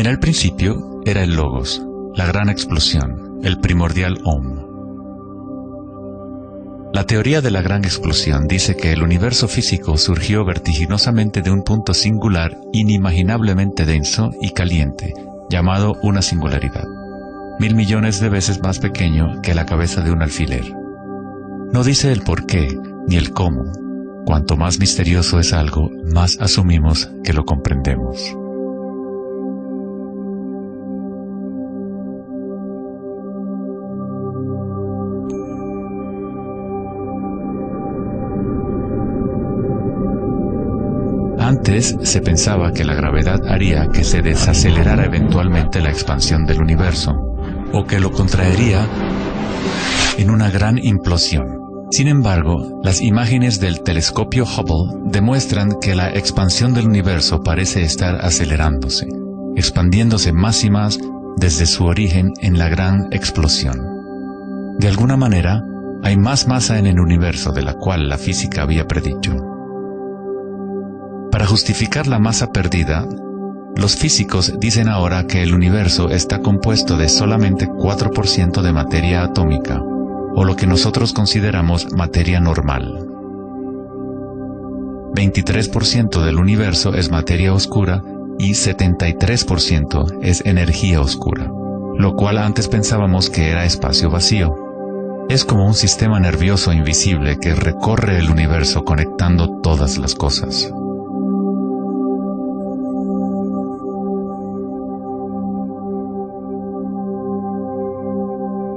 el principio era el Logos, la gran explosión, el primordial Om. La teoría de la gran explosión dice que el universo físico surgió vertiginosamente de un punto singular inimaginablemente denso y caliente, llamado una singularidad, 1000 millones de veces más pequeño que la cabeza de un alfiler. No dice el por qué ni el cómo. Cuanto más misterioso es algo, más asumimos que lo comprendemos. Antes se pensaba que la gravedad haría que se desacelerara eventualmente la expansión del universo, o que lo contraería en una gran implosión. Sin embargo, las imágenes del telescopio Hubble demuestran que la expansión del universo parece estar acelerándose, expandiéndose más y más desde su origen en la gran explosión. De alguna manera, hay más masa en el universo de la cual la física había predicho. Para justificar la masa perdida, los físicos dicen ahora que el universo está compuesto de solamente 4% de materia atómica, o lo que nosotros consideramos materia normal. 23% del universo es materia oscura y 73% es energía oscura, lo cual antes pensábamos que era espacio vacío. Es como un sistema nervioso invisible que recorre el universo conectando todas las cosas.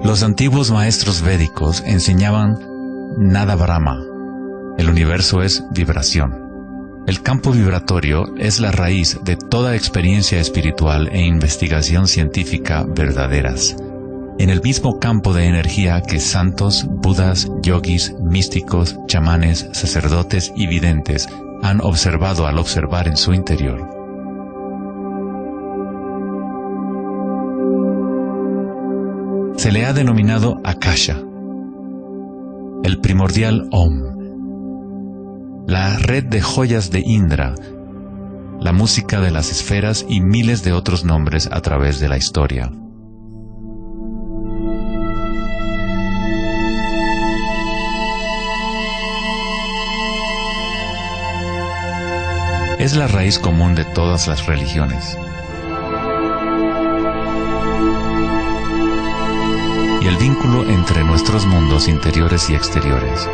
Los antiguos maestros védicos enseñaban Nada Brahma. El universo es vibración. El campo vibratorio es la raíz de toda experiencia espiritual e investigación científica verdaderas. En el mismo campo de energía que santos, budas, yogis, místicos, chamanes, sacerdotes y videntes han observado al observar en su interior. Se le ha denominado Akasha, el primordial Om, la red de joyas de Indra, la música de las esferas y miles de otros nombres a través de la historia. Es la raíz común de todas las religiones. Y el vínculo entre nuestros mundos interiores y exteriores.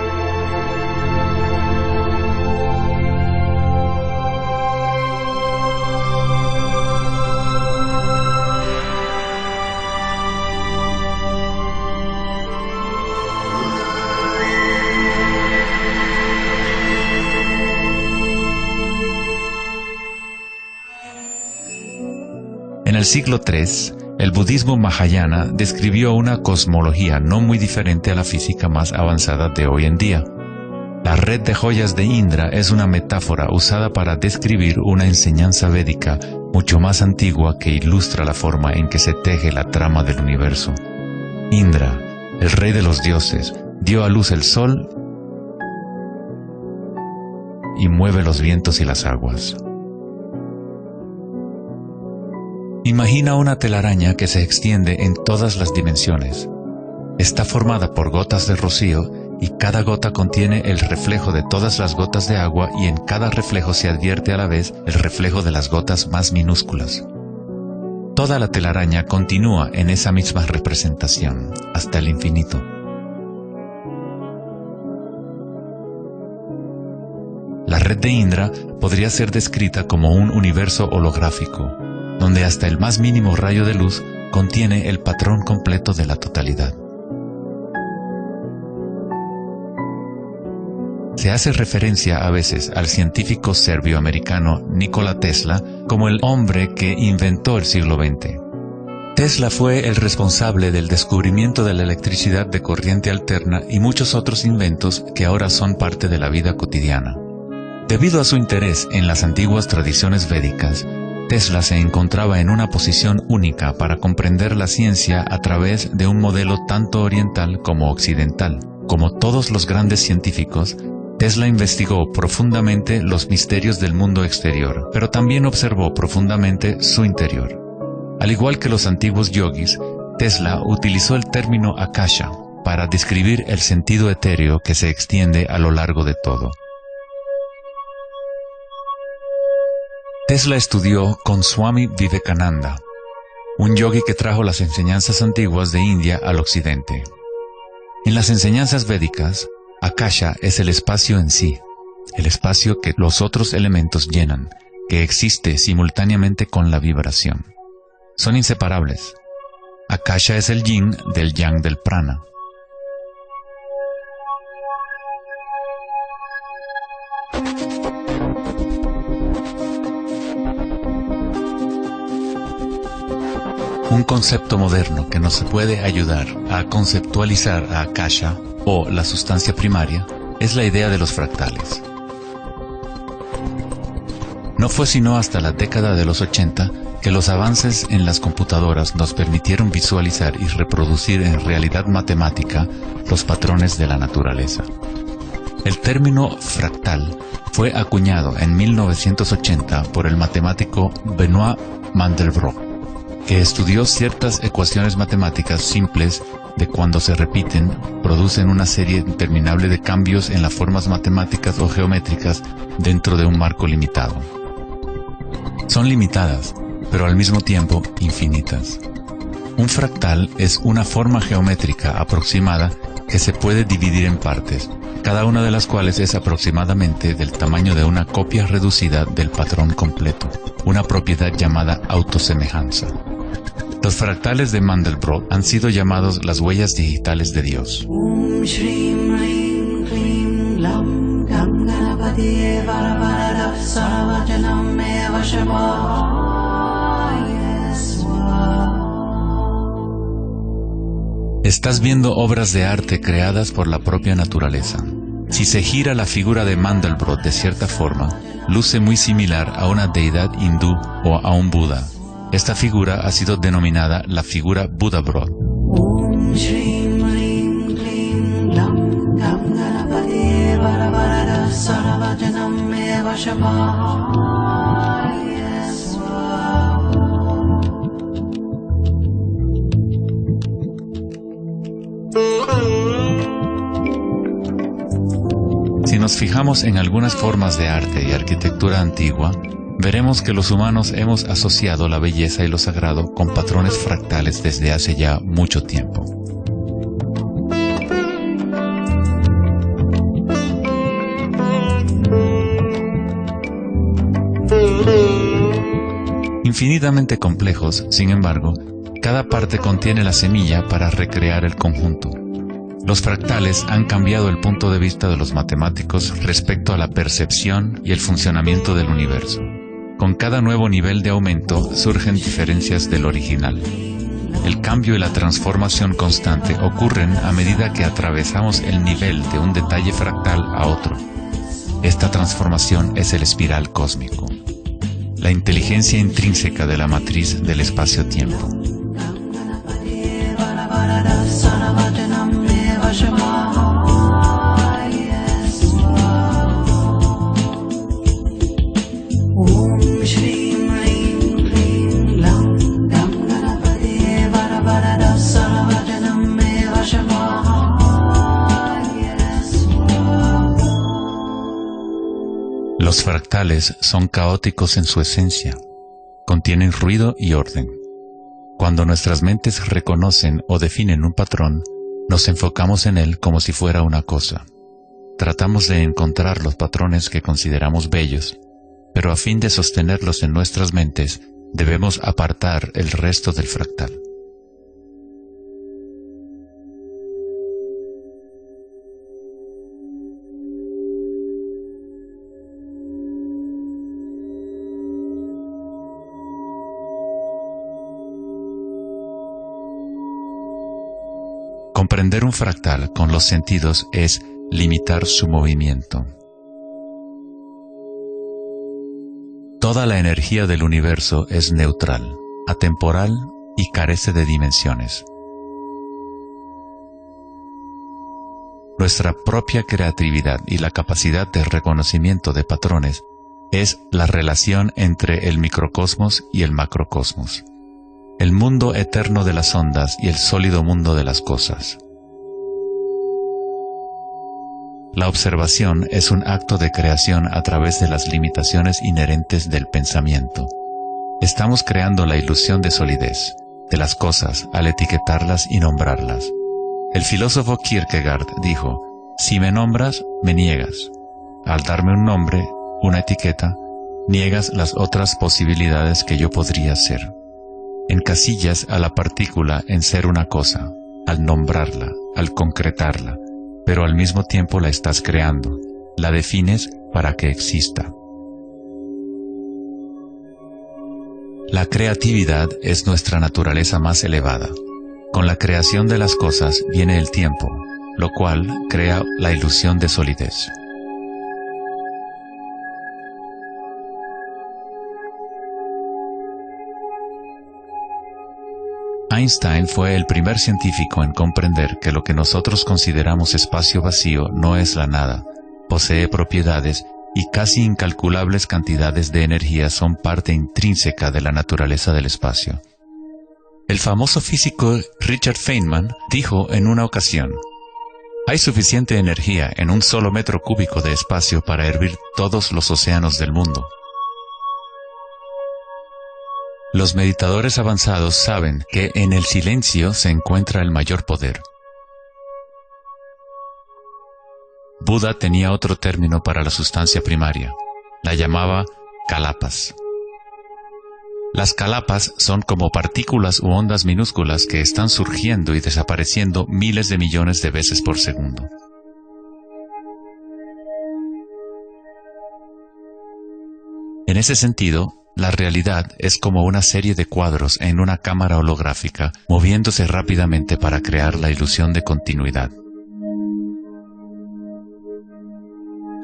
En el siglo III, el budismo Mahayana describió una cosmología no muy diferente a la física más avanzada de hoy en día. La red de joyas de Indra es una metáfora usada para describir una enseñanza védica mucho más antigua que ilustra la forma en que se teje la trama del universo. Indra, el rey de los dioses, dio a luz el sol y mueve los vientos y las aguas. Imagina una telaraña que se extiende en todas las dimensiones. Está formada por gotas de rocío y cada gota contiene el reflejo de todas las gotas de agua y en cada reflejo se advierte a la vez el reflejo de las gotas más minúsculas. Toda la telaraña continúa en esa misma representación, hasta el infinito. La red de Indra podría ser descrita como un universo holográfico, donde hasta el más mínimo rayo de luz contiene el patrón completo de la totalidad. Se hace referencia a veces al científico serbio-americano Nikola Tesla como el hombre que inventó el siglo XX. Tesla fue el responsable del descubrimiento de la electricidad de corriente alterna y muchos otros inventos que ahora son parte de la vida cotidiana. Debido a su interés en las antiguas tradiciones védicas, Tesla se encontraba en una posición única para comprender la ciencia a través de un modelo tanto oriental como occidental. Como todos los grandes científicos, Tesla investigó profundamente los misterios del mundo exterior, pero también observó profundamente su interior. Al igual que los antiguos yogis, Tesla utilizó el término akasha para describir el sentido etéreo que se extiende a lo largo de todo. Tesla estudió con Swami Vivekananda, un yogi que trajo las enseñanzas antiguas de India al occidente. En las enseñanzas védicas, akasha es el espacio en sí, el espacio que los otros elementos llenan, que existe simultáneamente con la vibración. Son inseparables. Akasha es el yin del yang del prana. Un concepto moderno que nos puede ayudar a conceptualizar a Akasha, o la sustancia primaria, es la idea de los fractales. No fue sino hasta la década de los 80 que los avances en las computadoras nos permitieron visualizar y reproducir en realidad matemática los patrones de la naturaleza. El término fractal fue acuñado en 1980 por el matemático Benoit Mandelbrot, que estudió ciertas ecuaciones matemáticas simples de cuando se repiten, producen una serie interminable de cambios en las formas matemáticas o geométricas dentro de un marco limitado. Son limitadas, pero al mismo tiempo infinitas. Un fractal es una forma geométrica aproximada que se puede dividir en partes, cada una de las cuales es aproximadamente del tamaño de una copia reducida del patrón completo, una propiedad llamada autosemejanza. Los fractales de Mandelbrot han sido llamados las huellas digitales de Dios. Estás viendo obras de arte creadas por la propia naturaleza. Si se gira la figura de Mandelbrot de cierta forma, luce muy similar a una deidad hindú o a un Buda. Esta figura ha sido denominada la figura Buddha-Brot. Si nos fijamos en algunas formas de arte y arquitectura antigua, veremos que los humanos hemos asociado la belleza y lo sagrado con patrones fractales desde hace ya mucho tiempo. Infinitamente complejos, sin embargo, cada parte contiene la semilla para recrear el conjunto. Los fractales han cambiado el punto de vista de los matemáticos respecto a la percepción y el funcionamiento del universo. Con cada nuevo nivel de aumento surgen diferencias del original. El cambio y la transformación constante ocurren a medida que atravesamos el nivel de un detalle fractal a otro. Esta transformación es el espiral cósmico, la inteligencia intrínseca de la matriz del espacio-tiempo. Los fractales son caóticos en su esencia, contienen ruido y orden. Cuando nuestras mentes reconocen o definen un patrón, nos enfocamos en él como si fuera una cosa. Tratamos de encontrar los patrones que consideramos bellos, pero a fin de sostenerlos en nuestras mentes, debemos apartar el resto del fractal. Comprender un fractal con los sentidos es limitar su movimiento. Toda la energía del universo es neutral, atemporal y carece de dimensiones. Nuestra propia creatividad y la capacidad de reconocimiento de patrones es la relación entre el microcosmos y el macrocosmos. el mundo eterno de las ondas y el sólido mundo de las cosas. La observación es un acto de creación a través de las limitaciones inherentes del pensamiento. Estamos creando la ilusión de solidez de las cosas al etiquetarlas y nombrarlas. El filósofo Kierkegaard dijo: si me nombras, me niegas. Al darme un nombre, una etiqueta, niegas las otras posibilidades que yo podría ser. Encasillas a la partícula en ser una cosa, al nombrarla, al concretarla, pero al mismo tiempo la estás creando, la defines para que exista. La creatividad es nuestra naturaleza más elevada. Con la creación de las cosas viene el tiempo, lo cual crea la ilusión de solidez. Einstein fue el primer científico en comprender que lo que nosotros consideramos espacio vacío no es la nada, posee propiedades y casi incalculables cantidades de energía son parte intrínseca de la naturaleza del espacio. El famoso físico Richard Feynman dijo en una ocasión: hay suficiente energía en un solo metro cúbico de espacio para hervir todos los océanos del mundo. Los meditadores avanzados saben que en el silencio se encuentra el mayor poder. Buda tenía otro término para la sustancia primaria. La llamaba kalapas. Las kalapas son como partículas u ondas minúsculas que están surgiendo y desapareciendo miles de millones de veces por segundo. En ese sentido, la realidad es como una serie de cuadros en una cámara holográfica, moviéndose rápidamente para crear la ilusión de continuidad.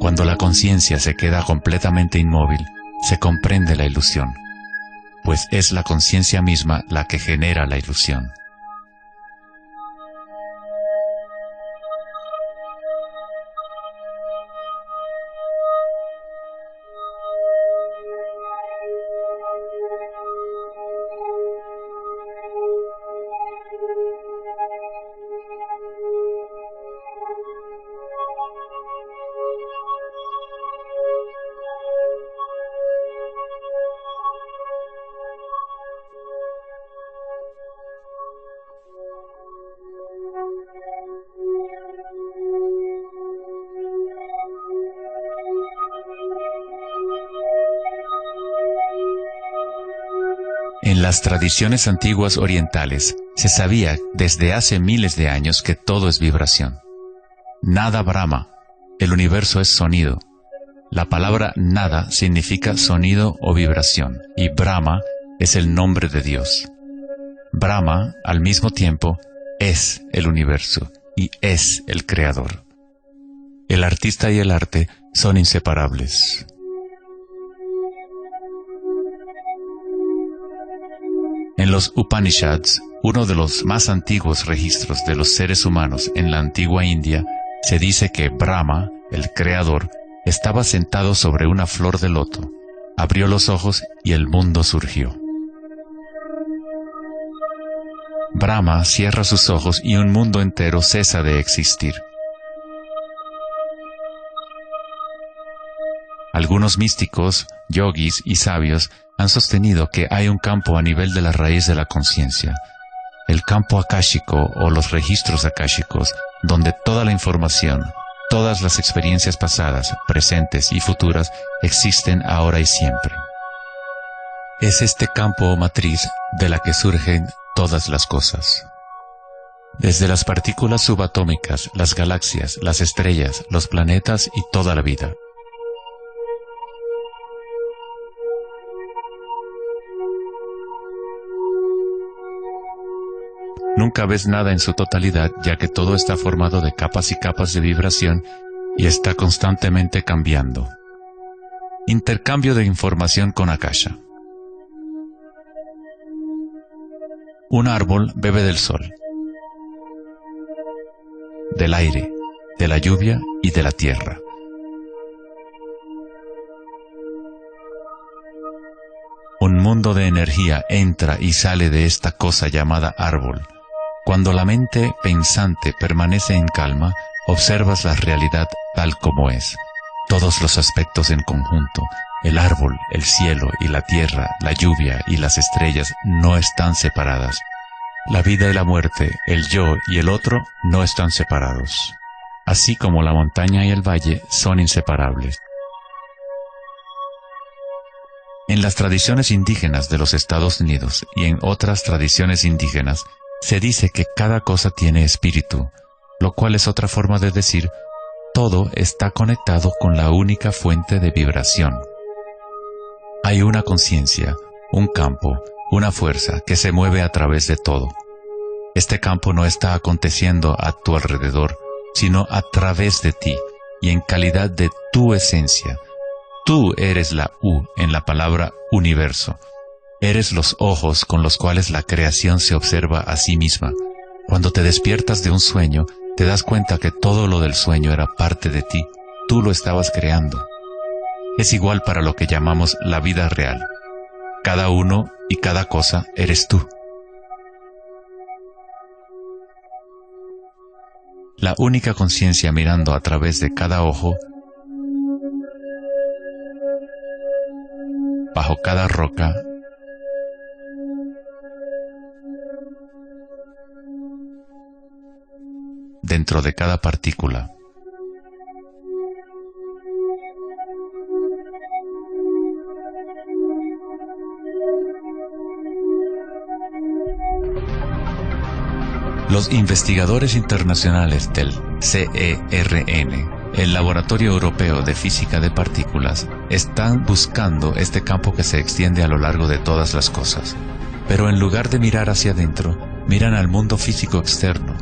Cuando la conciencia se queda completamente inmóvil, se comprende la ilusión, pues es la conciencia misma la que genera la ilusión. En las tradiciones antiguas orientales, se sabía desde hace miles de años que todo es vibración. Nada Brahma, el universo es sonido. La palabra nada significa sonido o vibración, y Brahma es el nombre de Dios. Brahma, al mismo tiempo, es el universo y es el creador. El artista y el arte son inseparables. En los Upanishads, uno de los más antiguos registros de los seres humanos en la antigua India, se dice que Brahma, el creador, estaba sentado sobre una flor de loto, abrió los ojos y el mundo surgió. Brahma cierra sus ojos y un mundo entero cesa de existir. Algunos místicos, yogis y sabios han sostenido que hay un campo a nivel de la raíz de la conciencia, el campo akáshico o los registros akáshicos, donde toda la información, todas las experiencias pasadas, presentes y futuras existen ahora y siempre. Es este campo o matriz de la que surgen todas las cosas. Desde las partículas subatómicas, las galaxias, las estrellas, los planetas y toda la vida. Nunca ves nada en su totalidad, ya que todo está formado de capas y capas de vibración y está constantemente cambiando. Intercambio de información con Akasha. Un árbol bebe del sol, del aire, de la lluvia y de la tierra. Un mundo de energía entra y sale de esta cosa llamada árbol. Cuando la mente pensante permanece en calma, observas la realidad tal como es. Todos los aspectos en conjunto, el árbol, el cielo y la tierra, la lluvia y las estrellas no están separadas. La vida y la muerte, el yo y el otro no están separados. Así como la montaña y el valle son inseparables. En las tradiciones indígenas de los Estados Unidos y en otras tradiciones indígenas, se dice que cada cosa tiene espíritu, lo cual es otra forma de decir, todo está conectado con la única fuente de vibración. Hay una conciencia, un campo, una fuerza que se mueve a través de todo. Este campo no está aconteciendo a tu alrededor, sino a través de ti, y en calidad de tu esencia. Tú eres la U en la palabra universo. Eres los ojos con los cuales la creación se observa a sí misma. Cuando te despiertas de un sueño, te das cuenta que todo lo del sueño era parte de ti. Tú lo estabas creando. Es igual para lo que llamamos la vida real. Cada uno y cada cosa eres tú. La única conciencia mirando a través de cada ojo, bajo cada roca, dentro de cada partícula. Los investigadores internacionales del CERN, el Laboratorio Europeo de Física de Partículas, están buscando este campo que se extiende a lo largo de todas las cosas. Pero en lugar de mirar hacia adentro, miran al mundo físico externo.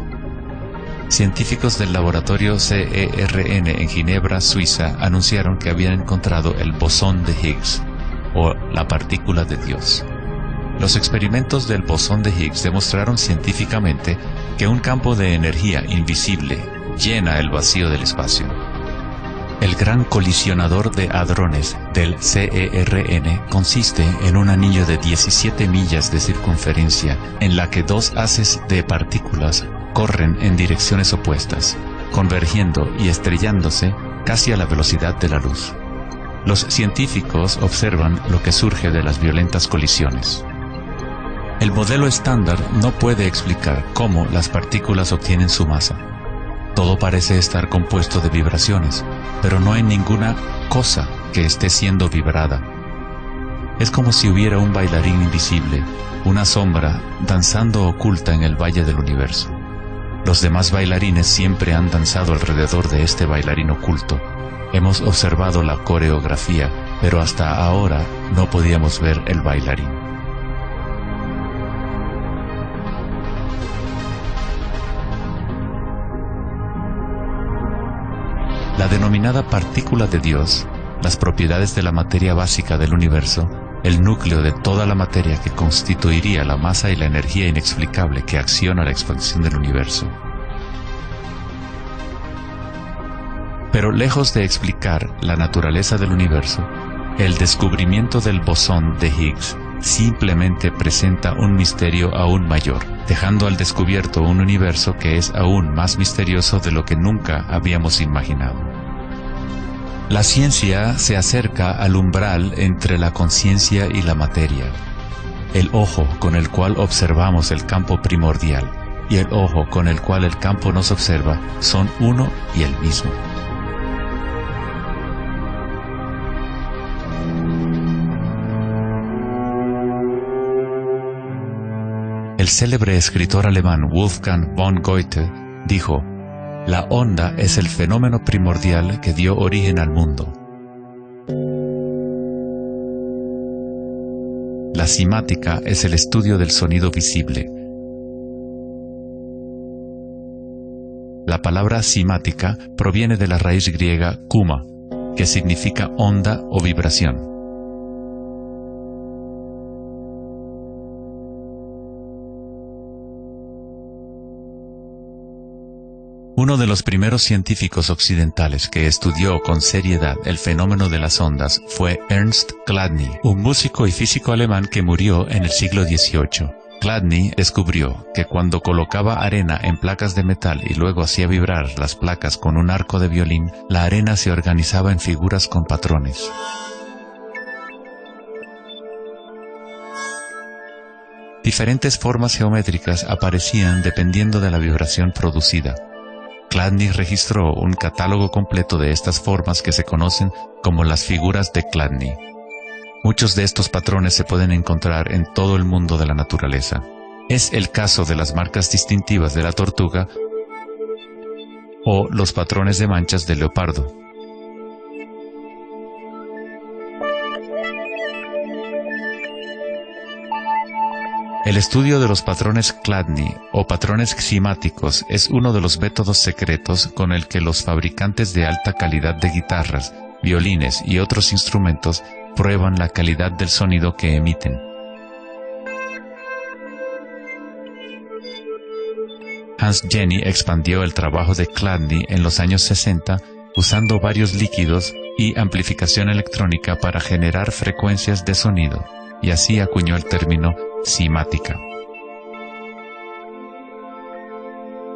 Científicos del laboratorio CERN en Ginebra, Suiza, anunciaron que habían encontrado el bosón de Higgs, o la partícula de Dios. Los experimentos del bosón de Higgs demostraron científicamente que un campo de energía invisible llena el vacío del espacio. El gran colisionador de hadrones del CERN consiste en un anillo de 17 millas de circunferencia en la que dos haces de partículas corren en direcciones opuestas, convergiendo y estrellándose casi a la velocidad de la luz. Los científicos observan lo que surge de las violentas colisiones. El modelo estándar no puede explicar cómo las partículas obtienen su masa. Todo parece estar compuesto de vibraciones, pero no hay ninguna cosa que esté siendo vibrada. Es como si hubiera un bailarín invisible, una sombra, danzando oculta en el valle del universo. Los demás bailarines siempre han danzado alrededor de este bailarín oculto. Hemos observado la coreografía, pero hasta ahora no podíamos ver el bailarín. La denominada partícula de Dios, las propiedades de la materia básica del universo, el núcleo de toda la materia que constituiría la masa y la energía inexplicable que acciona la expansión del universo. Pero lejos de explicar la naturaleza del universo, el descubrimiento del bosón de Higgs simplemente presenta un misterio aún mayor, dejando al descubierto un universo que es aún más misterioso de lo que nunca habíamos imaginado. La ciencia se acerca al umbral entre la conciencia y la materia. El ojo con el cual observamos el campo primordial y el ojo con el cual el campo nos observa son uno y el mismo. El célebre escritor alemán Wolfgang von Goethe dijo: "La onda es el fenómeno primordial que dio origen al mundo". La simática es el estudio del sonido visible. La palabra simática proviene de la raíz griega kuma, que significa onda o vibración. Uno de los primeros científicos occidentales que estudió con seriedad el fenómeno de las ondas fue Ernst Chladni, un músico y físico alemán que murió en el siglo XVIII. Chladni descubrió que cuando colocaba arena en placas de metal y luego hacía vibrar las placas con un arco de violín, la arena se organizaba en figuras con patrones. Diferentes formas geométricas aparecían dependiendo de la vibración producida. Chladni registró un catálogo completo de estas formas que se conocen como las figuras de Chladni. Muchos de estos patrones se pueden encontrar en todo el mundo de la naturaleza. Es el caso de las marcas distintivas de la tortuga o los patrones de manchas del leopardo. El estudio de los patrones Chladni o patrones ximáticos es uno de los métodos secretos con el que los fabricantes de alta calidad de guitarras, violines y otros instrumentos prueban la calidad del sonido que emiten. Hans Jenny expandió el trabajo de Chladni en los años 60 usando varios líquidos y amplificación electrónica para generar frecuencias de sonido, y así acuñó el término cimática.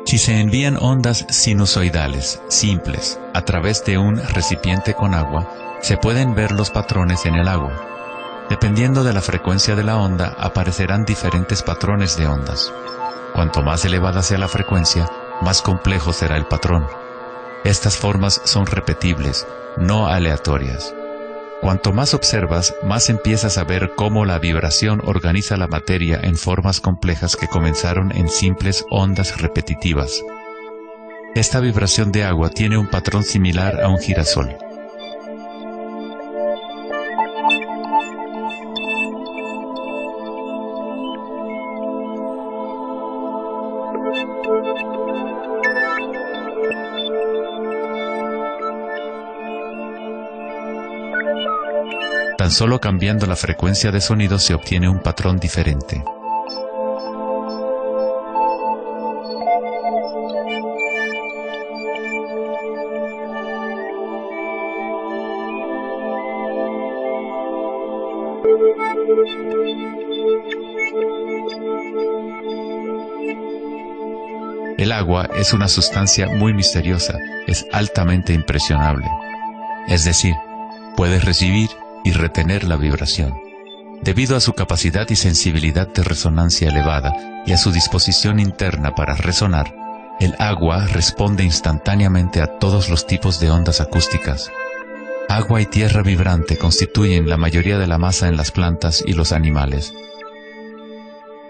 Si se envían ondas sinusoidales simples a través de un recipiente con agua, se pueden ver los patrones en el agua. Dependiendo de la frecuencia de la onda, aparecerán diferentes patrones de ondas. Cuanto más elevada sea la frecuencia, más complejo será el patrón. Estas formas son repetibles, no aleatorias. Cuanto más observas, más empiezas a ver cómo la vibración organiza la materia en formas complejas que comenzaron en simples ondas repetitivas. Esta vibración de agua tiene un patrón similar a un girasol. Tan solo cambiando la frecuencia de sonido se obtiene un patrón diferente. El agua es una sustancia muy misteriosa, es altamente impresionable. Es decir, puede recibir y retener la vibración. Debido a su capacidad y sensibilidad de resonancia elevada y a su disposición interna para resonar, el agua responde instantáneamente a todos los tipos de ondas acústicas. Agua y tierra vibrante constituyen la mayoría de la masa en las plantas y los animales.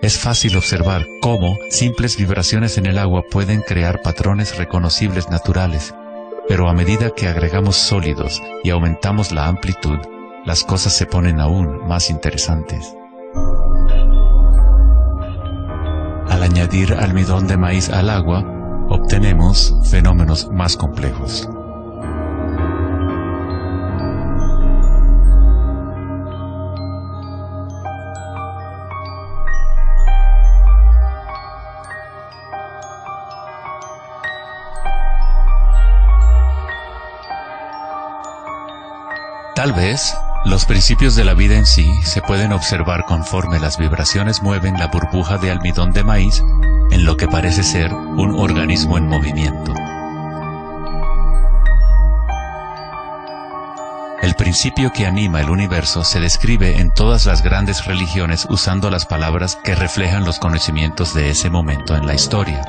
Es fácil observar cómo simples vibraciones en el agua pueden crear patrones reconocibles naturales, pero a medida que agregamos sólidos y aumentamos la amplitud, las cosas se ponen aún más interesantes. Al añadir almidón de maíz al agua, obtenemos fenómenos más complejos. Tal vez, los principios de la vida en sí se pueden observar conforme las vibraciones mueven la burbuja de almidón de maíz en lo que parece ser un organismo en movimiento. El principio que anima el universo se describe en todas las grandes religiones usando las palabras que reflejan los conocimientos de ese momento en la historia.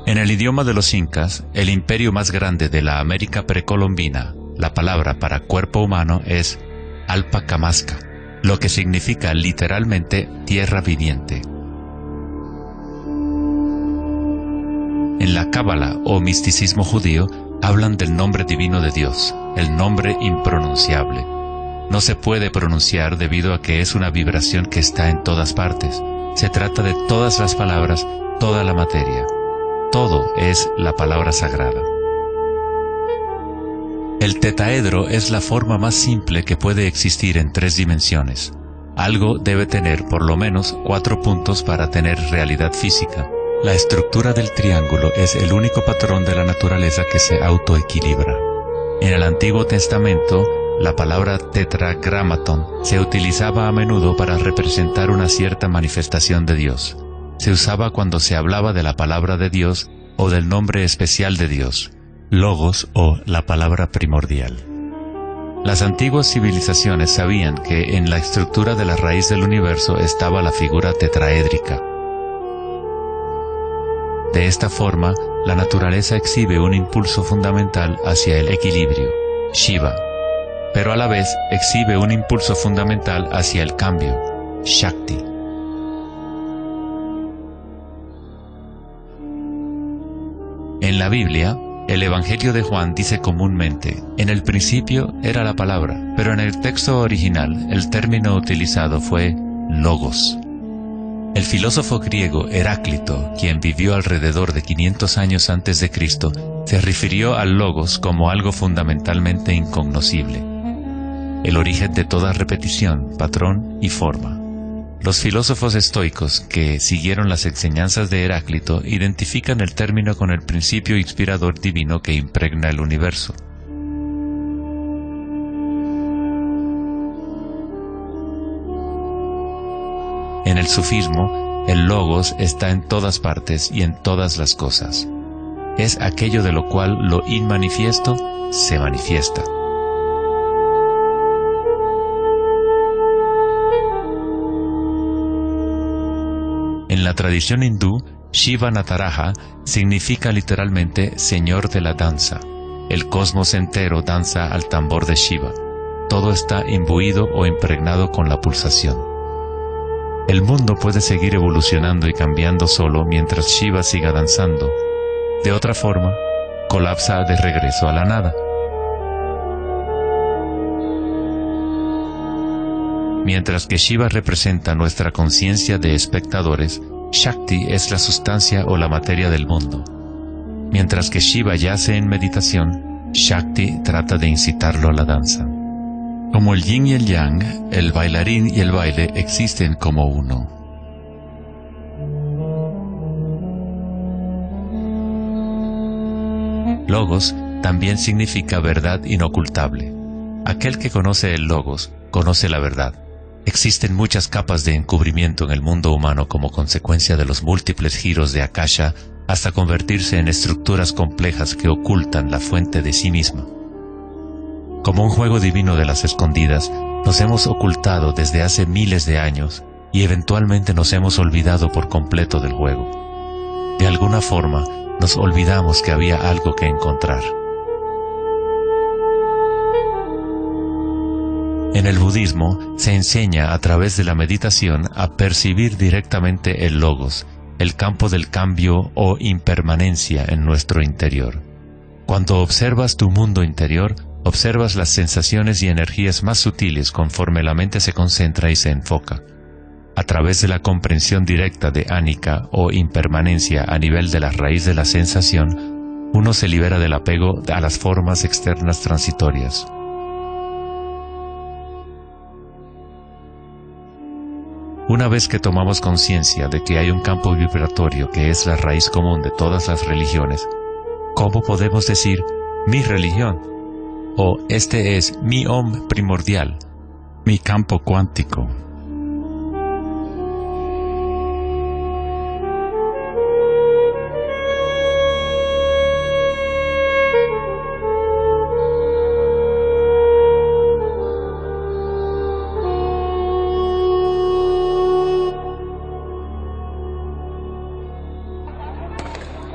En el idioma de los incas, el imperio más grande de la América precolombina, la palabra para cuerpo humano es Alpacamasca, lo que significa literalmente tierra viviente. En la Cábala o misticismo judío, hablan del nombre divino de Dios, el nombre impronunciable. No se puede pronunciar debido a que es una vibración que está en todas partes. Se trata de todas las palabras, toda la materia. Todo es la palabra sagrada. El tetaedro es la forma más simple que puede existir en 3 dimensiones. Algo debe tener por lo menos 4 puntos para tener realidad física. La estructura del triángulo es el único patrón de la naturaleza que se autoequilibra. En el Antiguo Testamento, la palabra tetragramaton se utilizaba a menudo para representar una cierta manifestación de Dios. Se usaba cuando se hablaba de la palabra de Dios o del nombre especial de Dios, logos o la palabra primordial. Las antiguas civilizaciones sabían que en la estructura de la raíz del universo estaba la figura tetraédrica. De esta forma, la naturaleza exhibe un impulso fundamental hacia el equilibrio, Shiva, pero a la vez exhibe un impulso fundamental hacia el cambio, Shakti. En la Biblia, el Evangelio de Juan dice comúnmente, en el principio era la palabra, pero en el texto original el término utilizado fue logos. El filósofo griego Heráclito, quien vivió alrededor de 500 años antes de Cristo, se refirió al logos como algo fundamentalmente incognoscible, el origen de toda repetición, patrón y forma. Los filósofos estoicos que siguieron las enseñanzas de Heráclito identifican el término con el principio inspirador divino que impregna el universo. En el sufismo, el logos está en todas partes y en todas las cosas. Es aquello de lo cual lo inmanifiesto se manifiesta. En la tradición hindú, Shiva Nataraja significa literalmente Señor de la danza. El cosmos entero danza al tambor de Shiva. Todo está imbuido o impregnado con la pulsación. El mundo puede seguir evolucionando y cambiando solo mientras Shiva siga danzando. De otra forma, colapsa de regreso a la nada. Mientras que Shiva representa nuestra conciencia de espectadores, Shakti es la sustancia o la materia del mundo. Mientras que Shiva yace en meditación, Shakti trata de incitarlo a la danza. Como el yin y el yang, el bailarín y el baile existen como uno. Logos también significa verdad inocultable. Aquel que conoce el logos, conoce la verdad. Existen muchas capas de encubrimiento en el mundo humano como consecuencia de los múltiples giros de Akasha hasta convertirse en estructuras complejas que ocultan la fuente de sí misma. Como un juego divino de las escondidas, nos hemos ocultado desde hace miles de años y eventualmente nos hemos olvidado por completo del juego. De alguna forma, nos olvidamos que había algo que encontrar. En el budismo se enseña a través de la meditación a percibir directamente el logos, el campo del cambio o impermanencia en nuestro interior. Cuando observas tu mundo interior, observas las sensaciones y energías más sutiles conforme la mente se concentra y se enfoca. A través de la comprensión directa de anicca o impermanencia a nivel de la raíz de la sensación, uno se libera del apego a las formas externas transitorias. Una vez que tomamos conciencia de que hay un campo vibratorio que es la raíz común de todas las religiones, ¿cómo podemos decir mi religión? O este es mi Om primordial, mi campo cuántico.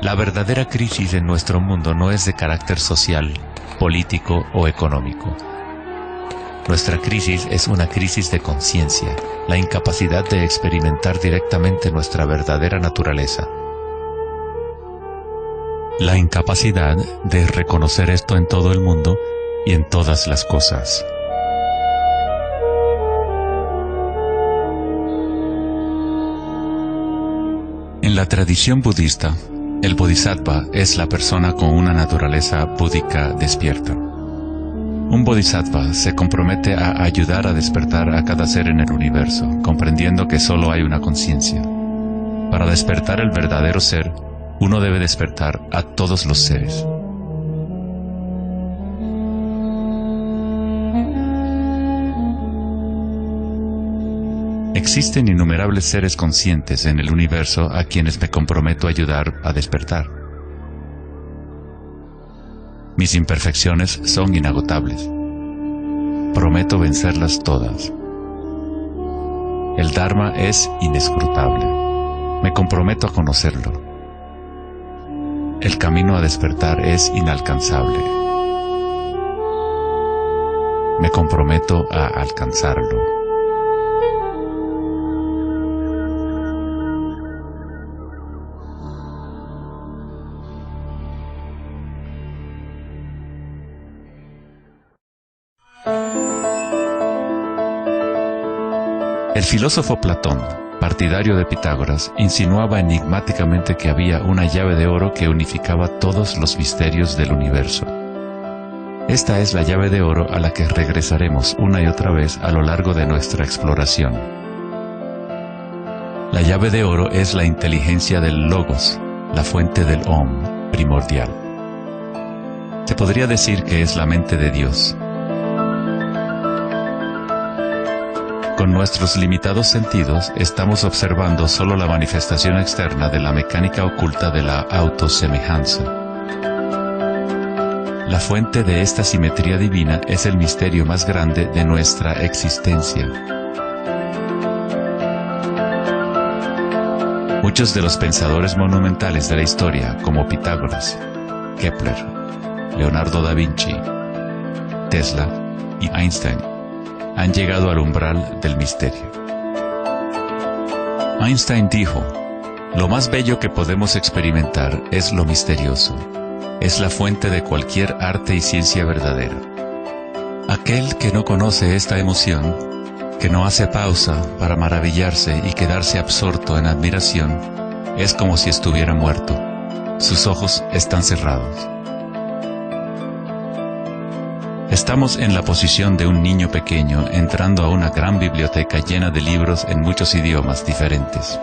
La verdadera crisis en nuestro mundo no es de carácter social, político o económico. Nuestra crisis es una crisis de conciencia, la incapacidad de experimentar directamente nuestra verdadera naturaleza. La incapacidad de reconocer esto en todo el mundo y en todas las cosas. En la tradición budista, el bodhisattva es la persona con una naturaleza búdica despierta. Un bodhisattva se compromete a ayudar a despertar a cada ser en el universo, comprendiendo que solo hay una conciencia. Para despertar el verdadero ser, uno debe despertar a todos los seres. Existen innumerables seres conscientes en el universo a quienes me comprometo a ayudar a despertar. Mis imperfecciones son inagotables. Prometo vencerlas todas. El Dharma es inescrutable. Me comprometo a conocerlo. El camino a despertar es inalcanzable. Me comprometo a alcanzarlo. El filósofo Platón, partidario de Pitágoras, insinuaba enigmáticamente que había una llave de oro que unificaba todos los misterios del universo. Esta es la llave de oro a la que regresaremos una y otra vez a lo largo de nuestra exploración. La llave de oro es la inteligencia del Logos, la fuente del Om primordial. Se podría decir que es la mente de Dios. Con nuestros limitados sentidos, estamos observando solo la manifestación externa de la mecánica oculta de la autosemejanza. La fuente de esta simetría divina es el misterio más grande de nuestra existencia. Muchos de los pensadores monumentales de la historia, como Pitágoras, Kepler, Leonardo da Vinci, Tesla y Einstein, han llegado al umbral del misterio. Einstein dijo: "Lo más bello que podemos experimentar es lo misterioso. Es la fuente de cualquier arte y ciencia verdadera". Aquel que no conoce esta emoción, que no hace pausa para maravillarse y quedarse absorto en admiración, es como si estuviera muerto. Sus ojos están cerrados. Estamos en la posición de un niño pequeño entrando a una gran biblioteca llena de libros en muchos idiomas diferentes.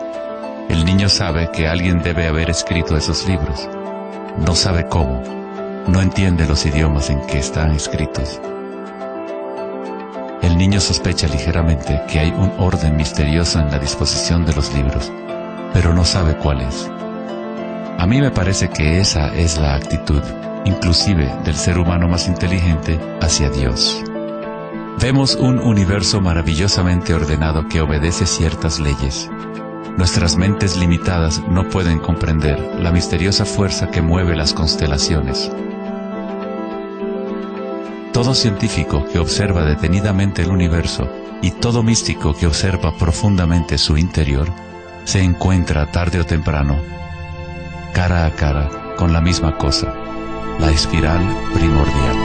El niño sabe que alguien debe haber escrito esos libros. No sabe cómo. No entiende los idiomas en que están escritos. El niño sospecha ligeramente que hay un orden misterioso en la disposición de los libros, pero no sabe cuál es. A mí me parece que esa es la actitud, inclusive del ser humano más inteligente, hacia Dios. Vemos un universo maravillosamente ordenado que obedece ciertas leyes. Nuestras mentes limitadas no pueden comprender la misteriosa fuerza que mueve las constelaciones. Todo científico que observa detenidamente el universo y todo místico que observa profundamente su interior, se encuentra tarde o temprano, cara a cara, con la misma cosa: la espiral primordial.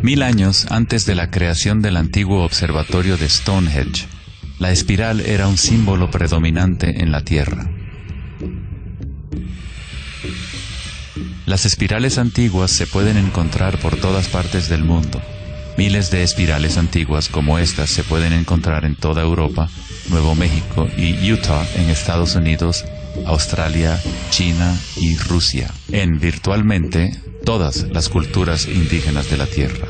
Mil años antes de la creación del antiguo observatorio de Stonehenge, la espiral era un símbolo predominante en la Tierra. Las espirales antiguas se pueden encontrar por todas partes del mundo. Miles de espirales antiguas como estas se pueden encontrar en toda Europa, Nuevo México y Utah en Estados Unidos, Australia, China y Rusia, en virtualmente todas las culturas indígenas de la Tierra.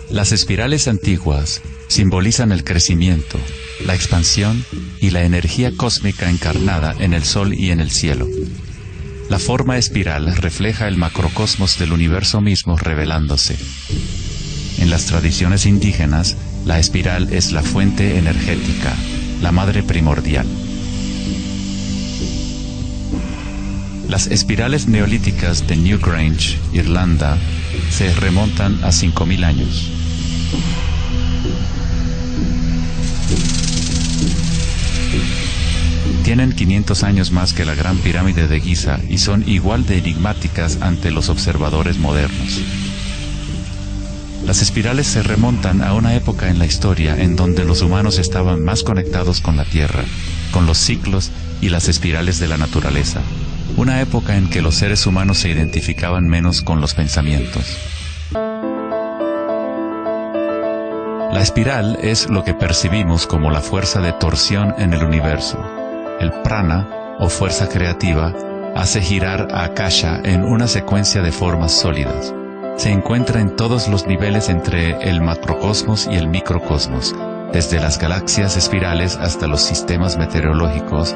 Las espirales antiguas simbolizan el crecimiento, la expansión y la energía cósmica encarnada en el Sol y en el cielo. La forma espiral refleja el macrocosmos del universo mismo revelándose. En las tradiciones indígenas, la espiral es la fuente energética, la madre primordial. Las espirales neolíticas de Newgrange, Irlanda, se remontan a 5000 años. Tienen 500 años más que la Gran Pirámide de Giza y son igual de enigmáticas ante los observadores modernos. Las espirales se remontan a una época en la historia en donde los humanos estaban más conectados con la Tierra, con los ciclos y las espirales de la naturaleza. Una época en que los seres humanos se identificaban menos con los pensamientos. La espiral es lo que percibimos como la fuerza de torsión en el universo. El prana, o fuerza creativa, hace girar a Akasha en una secuencia de formas sólidas. Se encuentra en todos los niveles entre el macrocosmos y el microcosmos, desde las galaxias espirales hasta los sistemas meteorológicos,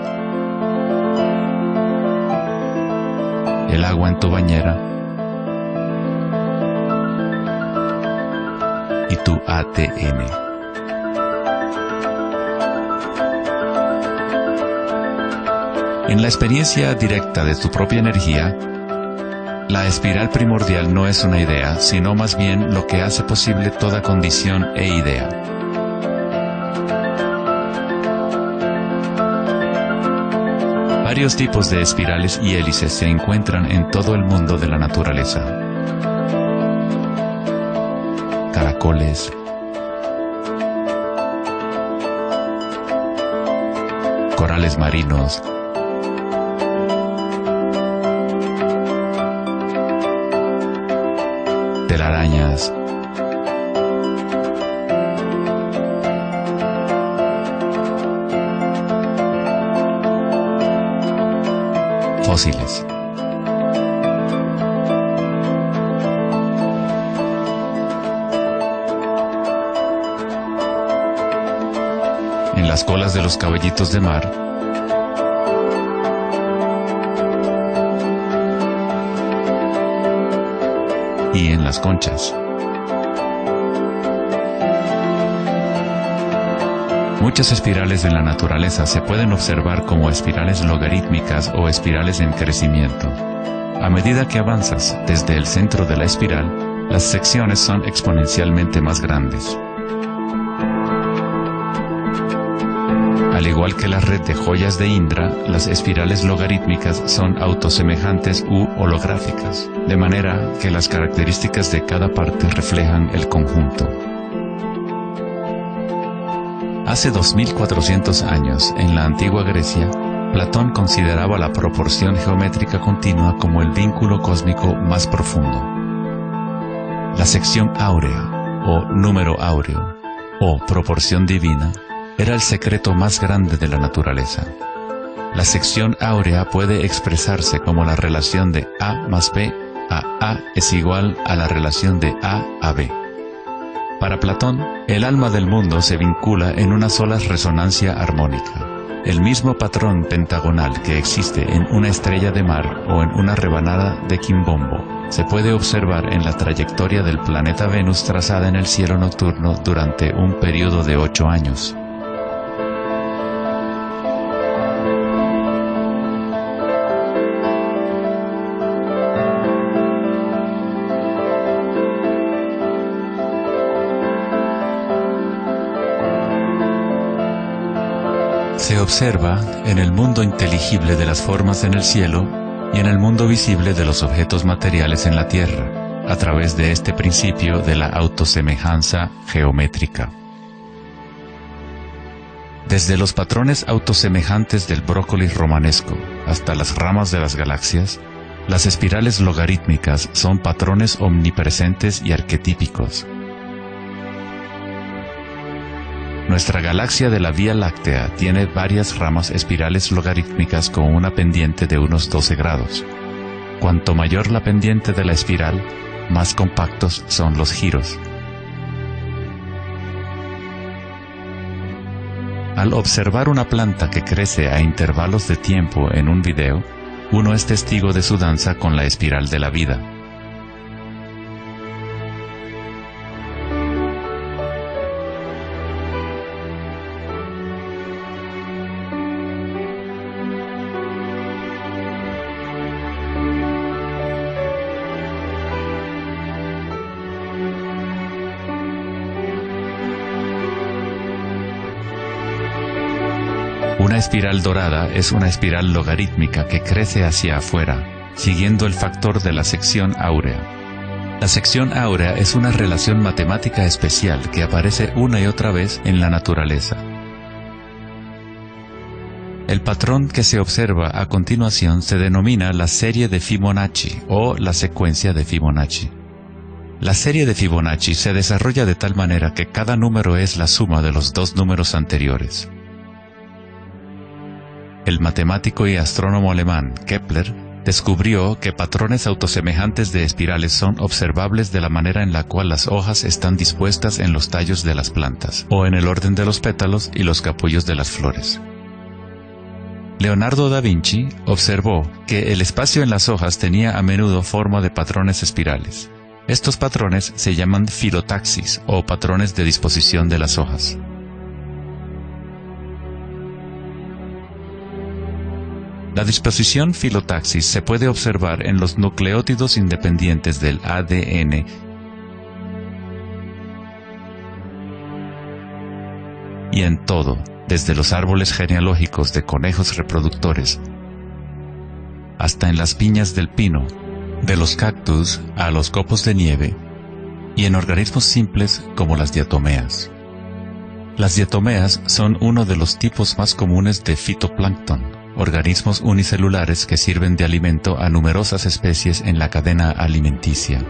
el agua en tu bañera y tu ATM. En la experiencia directa de tu propia energía, la espiral primordial no es una idea, sino más bien lo que hace posible toda condición e idea. Varios tipos de espirales y hélices se encuentran en todo el mundo de la naturaleza. Caracoles, corales marinos, telarañas, fósiles. En las colas de los caballitos de mar, y en las conchas. Muchas espirales en la naturaleza se pueden observar como espirales logarítmicas o espirales en crecimiento. A medida que avanzas desde el centro de la espiral, las secciones son exponencialmente más grandes. Al igual que la red de joyas de Indra, las espirales logarítmicas son autosemejantes u holográficas, de manera que las características de cada parte reflejan el conjunto. Hace 2400 años, en la antigua Grecia, Platón consideraba la proporción geométrica continua como el vínculo cósmico más profundo. La sección áurea, o número áureo, o proporción divina, era el secreto más grande de la naturaleza. La sección áurea puede expresarse como la relación de A más B a es igual a la relación de A B. Para Platón, el alma del mundo se vincula en una sola resonancia armónica. El mismo patrón pentagonal que existe en una estrella de mar o en una rebanada de quimbombo se puede observar en la trayectoria del planeta Venus trazada en el cielo nocturno durante un periodo de 8 años. Se observa en el mundo inteligible de las formas en el cielo y en el mundo visible de los objetos materiales en la Tierra, a través de este principio de la autosemejanza geométrica. Desde los patrones autosemejantes del brócoli romanesco hasta las ramas de las galaxias, las espirales logarítmicas son patrones omnipresentes y arquetípicos. Nuestra galaxia de la Vía Láctea tiene varias ramas espirales logarítmicas con una pendiente de unos 12 grados. Cuanto mayor la pendiente de la espiral, más compactos son los giros. Al observar una planta que crece a intervalos de tiempo en un video, uno es testigo de su danza con la espiral de la vida. Una espiral dorada es una espiral logarítmica que crece hacia afuera, siguiendo el factor de la sección áurea. La sección áurea es una relación matemática especial que aparece una y otra vez en la naturaleza. El patrón que se observa a continuación se denomina la serie de Fibonacci o la secuencia de Fibonacci. La serie de Fibonacci se desarrolla de tal manera que cada número es la suma de los dos números anteriores. El matemático y astrónomo alemán Kepler descubrió que patrones autosemejantes de espirales son observables de la manera en la cual las hojas están dispuestas en los tallos de las plantas, o en el orden de los pétalos y los capullos de las flores. Leonardo da Vinci observó que el espacio en las hojas tenía a menudo forma de patrones espirales. Estos patrones se llaman filotaxis o patrones de disposición de las hojas. La disposición filotaxis se puede observar en los nucleótidos independientes del ADN y en todo, desde los árboles genealógicos de conejos reproductores hasta en las piñas del pino, de los cactus a los copos de nieve, y en organismos simples como las diatomeas. Las diatomeas son uno de los tipos más comunes de fitoplancton, organismos unicelulares que sirven de alimento a numerosas especies en la cadena alimenticia.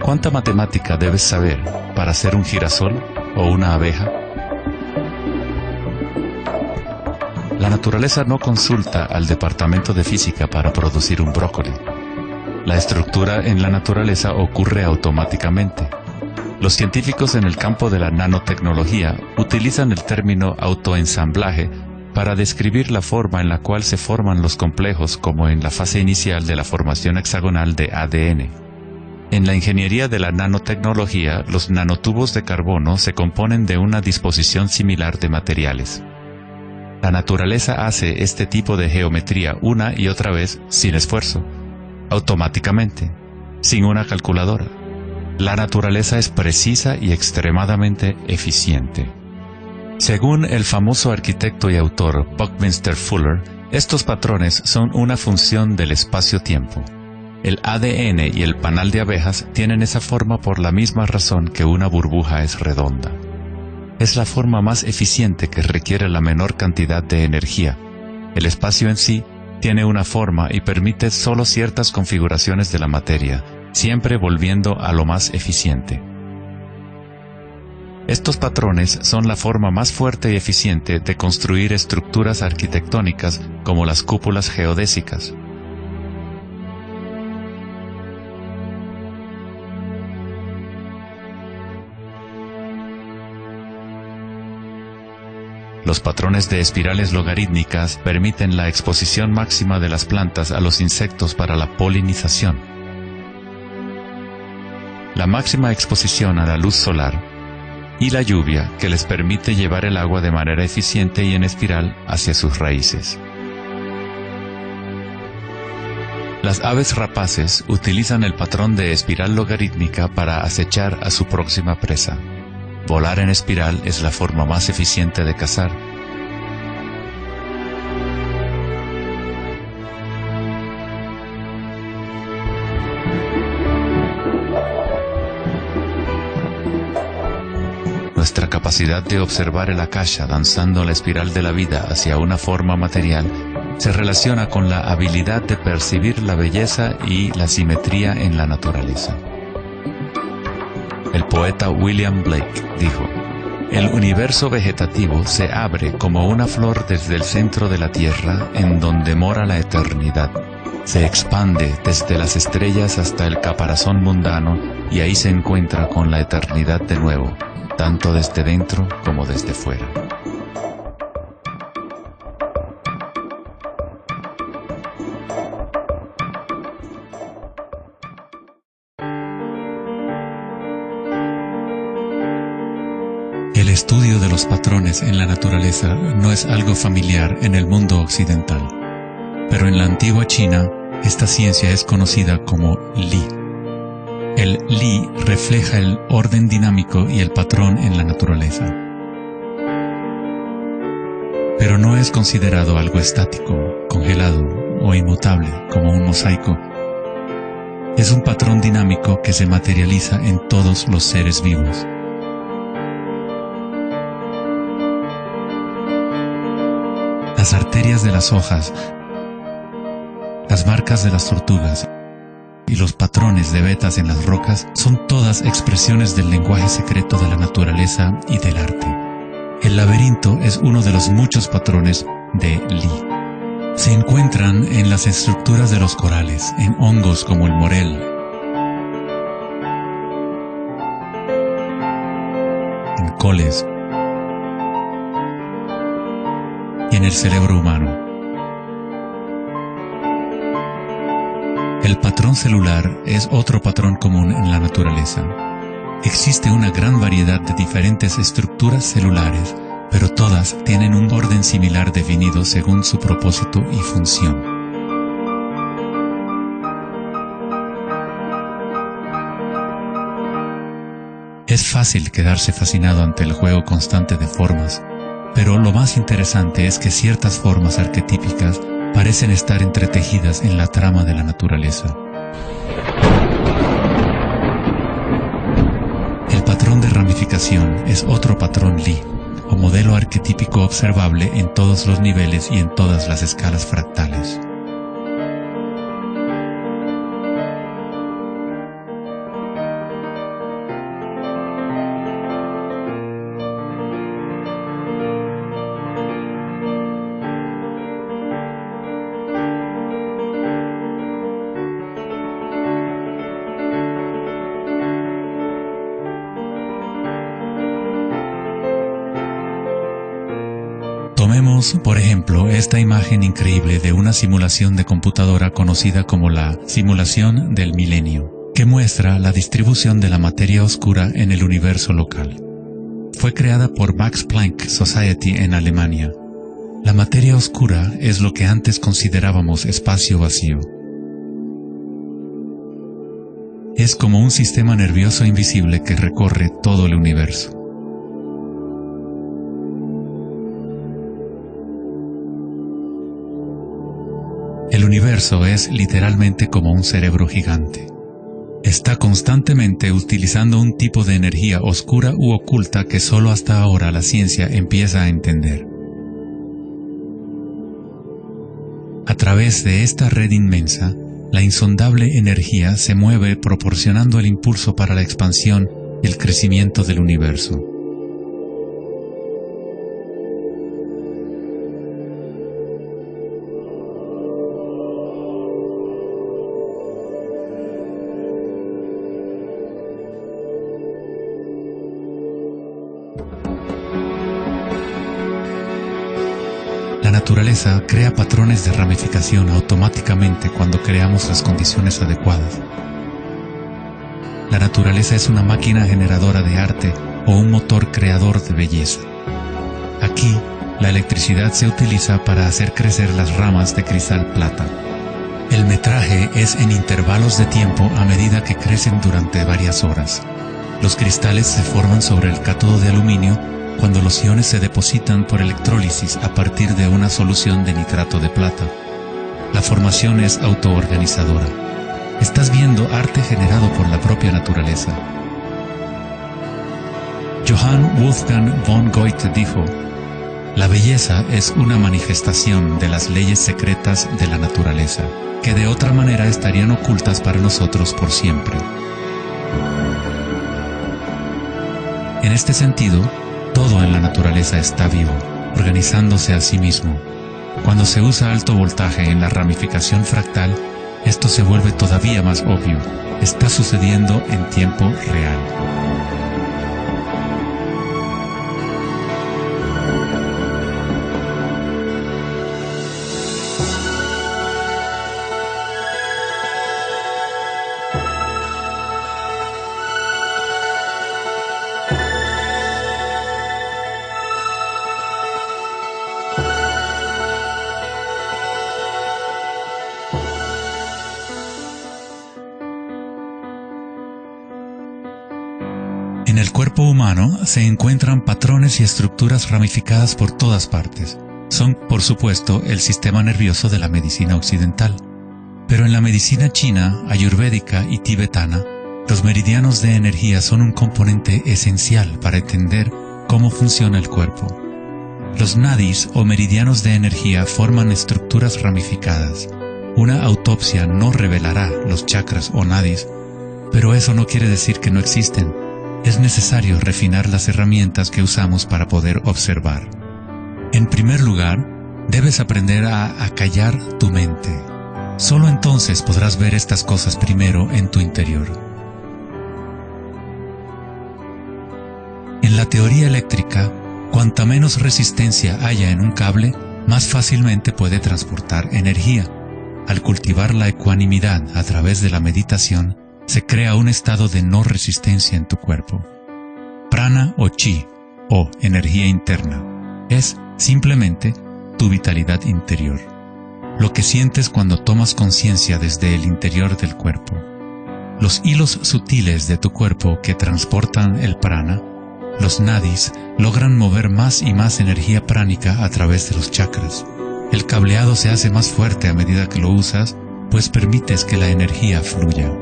¿Cuánta matemática debes saber para ser un girasol o una abeja? La naturaleza no consulta al departamento de física para producir un brócoli. La estructura en la naturaleza ocurre automáticamente. Los científicos en el campo de la nanotecnología utilizan el término autoensamblaje para describir la forma en la cual se forman los complejos como en la fase inicial de la formación hexagonal de ADN. En la ingeniería de la nanotecnología, los nanotubos de carbono se componen de una disposición similar de materiales. La naturaleza hace este tipo de geometría una y otra vez sin esfuerzo, automáticamente, sin una calculadora. La naturaleza es precisa y extremadamente eficiente. Según el famoso arquitecto y autor Buckminster Fuller, estos patrones son una función del espacio-tiempo. El ADN y el panal de abejas tienen esa forma por la misma razón que una burbuja es redonda. Es la forma más eficiente que requiere la menor cantidad de energía. El espacio en sí tiene una forma y permite solo ciertas configuraciones de la materia, siempre volviendo a lo más eficiente. Estos patrones son la forma más fuerte y eficiente de construir estructuras arquitectónicas como las cúpulas geodésicas. Los patrones de espirales logarítmicas permiten la exposición máxima de las plantas a los insectos para la polinización. La máxima exposición a la luz solar y la lluvia que les permite llevar el agua de manera eficiente y en espiral hacia sus raíces. Las aves rapaces utilizan el patrón de espiral logarítmica para acechar a su próxima presa. Volar en espiral es la forma más eficiente de cazar. Nuestra capacidad de observar el akasha danzando la espiral de la vida hacia una forma material se relaciona con la habilidad de percibir la belleza y la simetría en la naturaleza. El poeta William Blake dijo: "El universo vegetativo se abre como una flor desde el centro de la tierra en donde mora la eternidad. Se expande desde las estrellas hasta el caparazón mundano y ahí se encuentra con la eternidad de nuevo, tanto desde dentro como desde fuera". estudio de los patrones en la naturaleza no es algo familiar en el mundo occidental, pero en la antigua China, esta ciencia es conocida como Li. El Li refleja el orden dinámico y el patrón en la naturaleza. Pero no es considerado algo estático, congelado o inmutable como un mosaico. Es un patrón dinámico que se materializa en todos los seres vivos. Las arterias de las hojas, las marcas de las tortugas y los patrones de vetas en las rocas son todas expresiones del lenguaje secreto de la naturaleza y del arte. El laberinto es uno de los muchos patrones de Li. Se encuentran en las estructuras de los corales, en hongos como el morel, en coles y en el cerebro humano. El patrón celular es otro patrón común en la naturaleza. Existe una gran variedad de diferentes estructuras celulares, pero todas tienen un orden similar definido según su propósito y función. Es fácil quedarse fascinado ante el juego constante de formas, pero lo más interesante es que ciertas formas arquetípicas parecen estar entretejidas en la trama de la naturaleza. El patrón de ramificación es otro patrón Li, o modelo arquetípico observable en todos los niveles y en todas las escalas fractales. Tomemos, por ejemplo, esta imagen increíble de una simulación de computadora conocida como la simulación del milenio, que muestra la distribución de la materia oscura en el universo local. Fue creada por Max Planck Society en Alemania. La materia oscura es lo que antes considerábamos espacio vacío. Es como un sistema nervioso invisible que recorre todo el universo. El universo es literalmente como un cerebro gigante. Está constantemente utilizando un tipo de energía oscura u oculta que solo hasta ahora la ciencia empieza a entender. A través de esta red inmensa, la insondable energía se mueve proporcionando el impulso para la expansión y el crecimiento del universo. La naturaleza crea patrones de ramificación automáticamente cuando creamos las condiciones adecuadas. La naturaleza es una máquina generadora de arte o un motor creador de belleza. Aquí, la electricidad se utiliza para hacer crecer las ramas de cristal plata. El metraje es en intervalos de tiempo a medida que crecen durante varias horas. Los cristales se forman sobre el cátodo de aluminio cuando los iones se depositan por electrólisis a partir de una solución de nitrato de plata. La formación es autoorganizadora. Estás viendo arte generado por la propia naturaleza. Johann Wolfgang von Goethe dijo: "La belleza es una manifestación de las leyes secretas de la naturaleza, que de otra manera estarían ocultas para nosotros por siempre". En este sentido, todo en la naturaleza está vivo, organizándose a sí mismo. Cuando se usa alto voltaje en la ramificación fractal, esto se vuelve todavía más obvio. Está sucediendo en tiempo real. el cuerpo humano se encuentran patrones y estructuras ramificadas por todas partes. Son, por supuesto, el sistema nervioso de la medicina occidental. Pero en la medicina china, ayurvédica y tibetana, los meridianos de energía son un componente esencial para entender cómo funciona el cuerpo. Los nadis o meridianos de energía forman estructuras ramificadas. Una autopsia no revelará los chakras o nadis, pero eso no quiere decir que no existen. Es necesario refinar las herramientas que usamos para poder observar. En primer lugar, debes aprender a acallar tu mente. Solo entonces podrás ver estas cosas primero en tu interior. En la teoría eléctrica, cuanta menos resistencia haya en un cable, más fácilmente puede transportar energía. Al cultivar la ecuanimidad a través de la meditación, se crea un estado de no resistencia en tu cuerpo. Prana o chi, o energía interna, es simplemente tu vitalidad interior. Lo que sientes cuando tomas conciencia desde el interior del cuerpo. Los hilos sutiles de tu cuerpo que transportan el prana, los nadis, logran mover más y más energía pránica a través de los chakras. El cableado se hace más fuerte a medida que lo usas, pues permites que la energía fluya.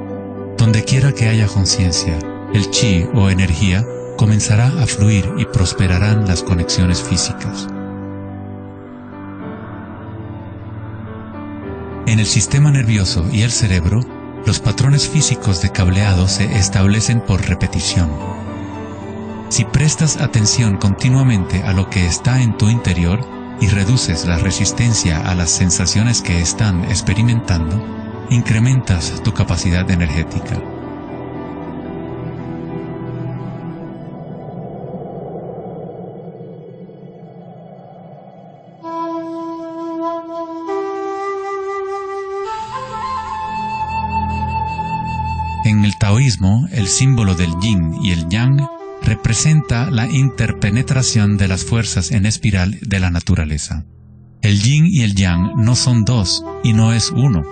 Donde quiera que haya conciencia, el chi o energía comenzará a fluir y prosperarán las conexiones físicas. En el sistema nervioso y el cerebro, los patrones físicos de cableado se establecen por repetición. Si prestas atención continuamente a lo que está en tu interior y reduces la resistencia a las sensaciones que están experimentando, incrementas tu capacidad energética. En el taoísmo, el símbolo del yin y el yang representa la interpenetración de las fuerzas en espiral de la naturaleza. El yin y el yang no son dos y no es uno.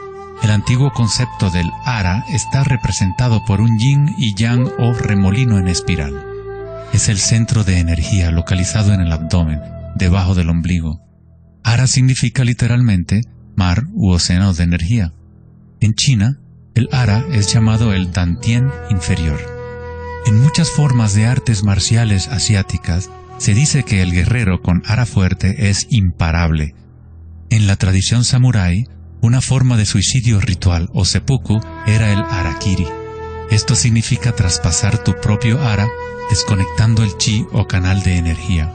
El antiguo concepto del ara está representado por un yin y yang o remolino en espiral. Es el centro de energía localizado en el abdomen, debajo del ombligo. Ara significa literalmente mar u océano de energía. En China, el ara es llamado el Dantien inferior. En muchas formas de artes marciales asiáticas, se dice que el guerrero con ara fuerte es imparable. En la tradición samurái, una forma de suicidio ritual o seppuku era el harakiri. Esto significa traspasar tu propio ara, desconectando el chi o canal de energía.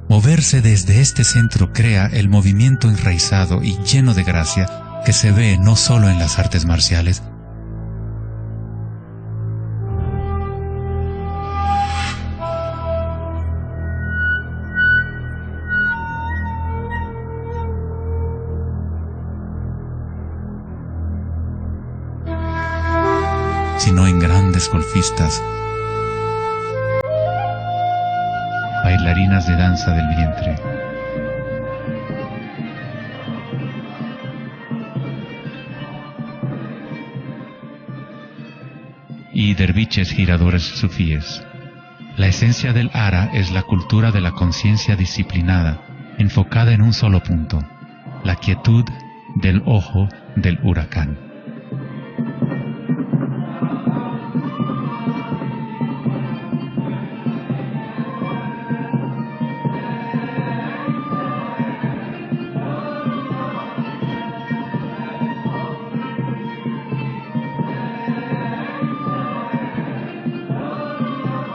Moverse desde este centro crea el movimiento enraizado y lleno de gracia que se ve no solo en las artes marciales, sino en grandes golfistas, bailarinas de danza del vientre, y derviches giradores sufíes. La esencia del ara es la cultura de la conciencia disciplinada, enfocada en un solo punto, la quietud del ojo del huracán.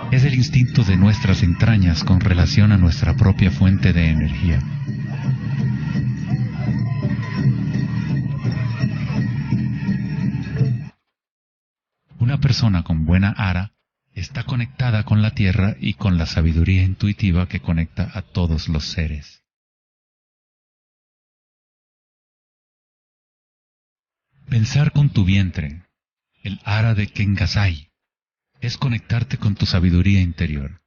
Es el instinto de nuestras entrañas con relación a nuestra propia fuente de energía. Una persona con buena ara está conectada con la tierra y con la sabiduría intuitiva que conecta a todos los seres. Pensar con tu vientre, el ara de Kengasai, es conectarte con tu sabiduría interior.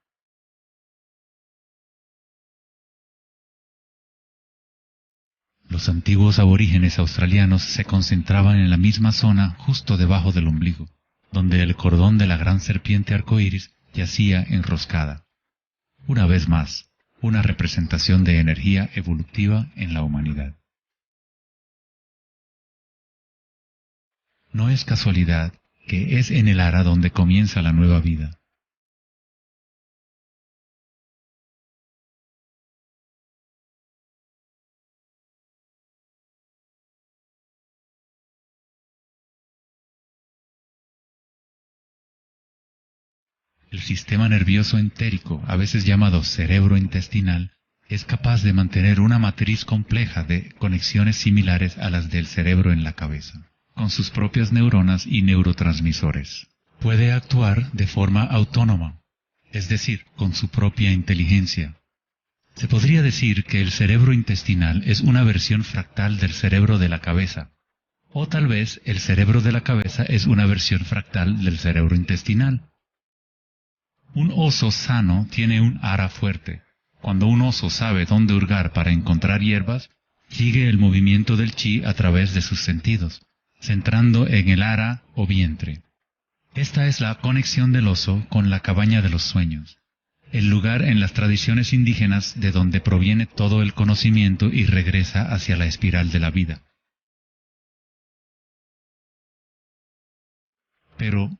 Los antiguos aborígenes australianos se concentraban en la misma zona justo debajo del ombligo. donde el cordón de la gran serpiente arcoíris yacía enroscada. Una vez más, una representación de energía evolutiva en la humanidad. No es casualidad que es en el ara donde comienza la nueva vida. El sistema nervioso entérico, a veces llamado cerebro intestinal, es capaz de mantener una matriz compleja de conexiones similares a las del cerebro en la cabeza, con sus propias neuronas y neurotransmisores. Puede actuar de forma autónoma, es decir, con su propia inteligencia. Se podría decir que el cerebro intestinal es una versión fractal del cerebro de la cabeza, o tal vez el cerebro de la cabeza es una versión fractal del cerebro intestinal. Un oso sano tiene un ara fuerte. Cuando un oso sabe dónde hurgar para encontrar hierbas, sigue el movimiento del chi a través de sus sentidos, centrando en el ara o vientre. Esta es la conexión del oso con la cabaña de los sueños, el lugar en las tradiciones indígenas de donde proviene todo el conocimiento y regresa hacia la espiral de la vida. Pero,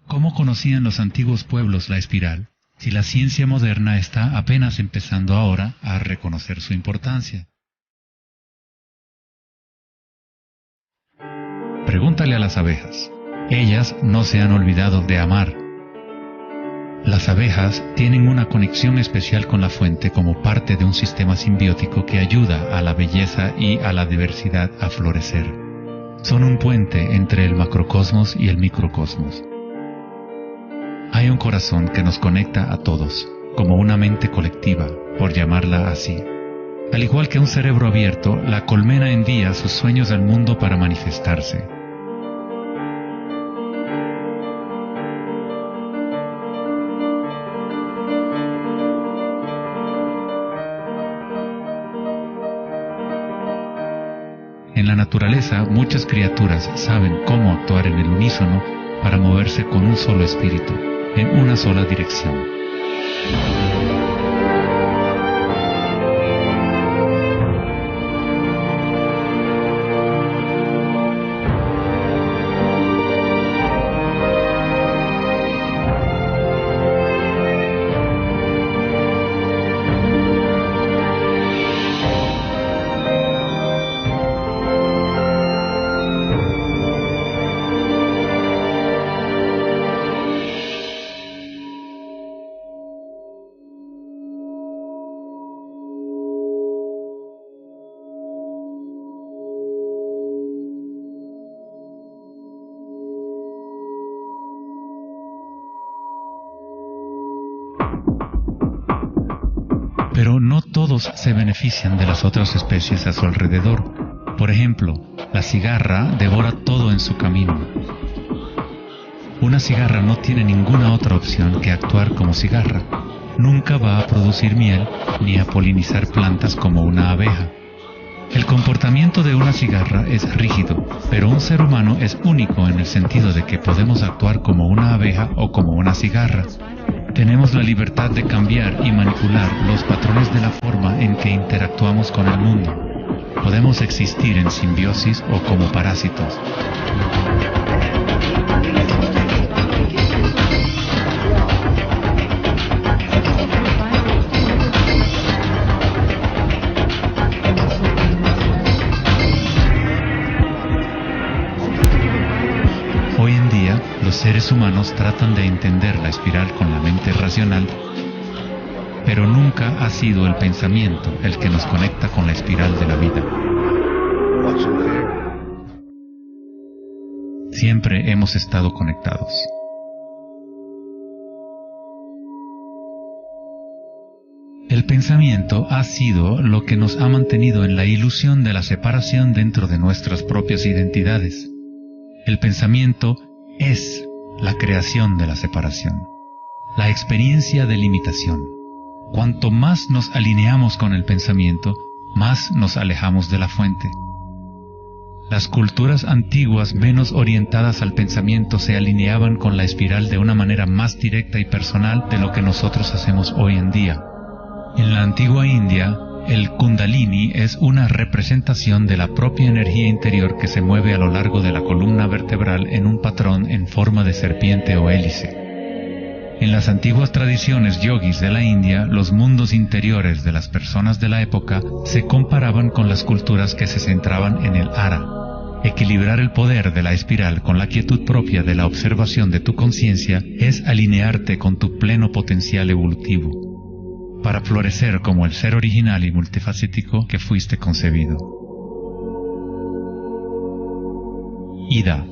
¿cómo conocían los antiguos pueblos la espiral, si la ciencia moderna está apenas empezando ahora a reconocer su importancia? Pregúntale a las abejas. Ellas no se han olvidado de amar. Las abejas tienen una conexión especial con la fuente como parte de un sistema simbiótico que ayuda a la belleza y a la diversidad a florecer. Son un puente entre el macrocosmos y el microcosmos. Hay un corazón que nos conecta a todos, como una mente colectiva, por llamarla así. Al igual que un cerebro abierto, la colmena envía sus sueños al mundo para manifestarse. En la naturaleza, muchas criaturas saben cómo actuar en el unísono para moverse con un solo espíritu, en una sola dirección. Pero no todos se benefician de las otras especies a su alrededor. Por ejemplo, la cigarra devora todo en su camino. Una cigarra no tiene ninguna otra opción que actuar como cigarra. Nunca va a producir miel ni a polinizar plantas como una abeja. El comportamiento de una cigarra es rígido, pero un ser humano es único en el sentido de que podemos actuar como una abeja o como una cigarra. Tenemos la libertad de cambiar y manipular los patrones de la forma en que interactuamos con el mundo. Podemos existir en simbiosis o como parásitos. Hoy en día, los seres humanos tratan de entender la espiral con la mente racional, pero nunca ha sido el pensamiento el que nos conecta con la espiral de la vida. Siempre hemos estado conectados. El pensamiento ha sido lo que nos ha mantenido en la ilusión de la separación dentro de nuestras propias identidades. El pensamiento es la creación de la separación, la experiencia de limitación. Cuanto más nos alineamos con el pensamiento, más nos alejamos de la fuente. Las culturas antiguas menos orientadas al pensamiento se alineaban con la espiral de una manera más directa y personal de lo que nosotros hacemos hoy en día. En la antigua India, el Kundalini es una representación de la propia energía interior que se mueve a lo largo de la columna vertebral en un patrón en forma de serpiente o hélice. En las antiguas tradiciones yogis de la India, los mundos interiores de las personas de la época se comparaban con las culturas que se centraban en el Ara. Equilibrar el poder de la espiral con la quietud propia de la observación de tu conciencia es alinearte con tu pleno potencial evolutivo, para florecer como el ser original y multifacético que fuiste concebido. Ida,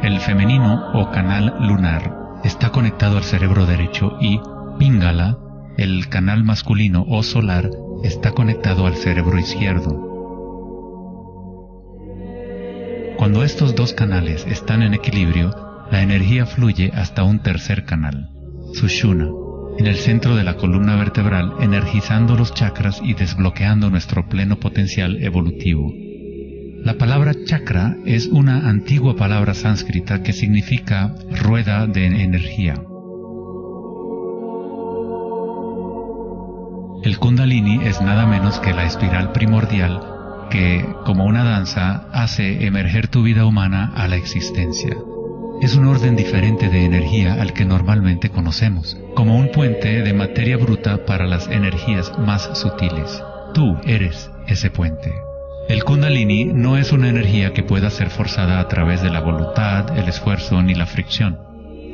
el femenino o canal lunar, está conectado al cerebro derecho y Pingala, el canal masculino o solar, está conectado al cerebro izquierdo. Cuando estos dos canales están en equilibrio, la energía fluye hasta un tercer canal, Sushumna, en el centro de la columna vertebral, energizando los chakras y desbloqueando nuestro pleno potencial evolutivo. La palabra chakra es una antigua palabra sánscrita que significa rueda de energía. El Kundalini es nada menos que la espiral primordial que, como una danza, hace emerger tu vida humana a la existencia. Es un orden diferente de energía al que normalmente conocemos, como un puente de materia bruta para las energías más sutiles. Tú eres ese puente. El Kundalini no es una energía que pueda ser forzada a través de la voluntad, el esfuerzo ni la fricción.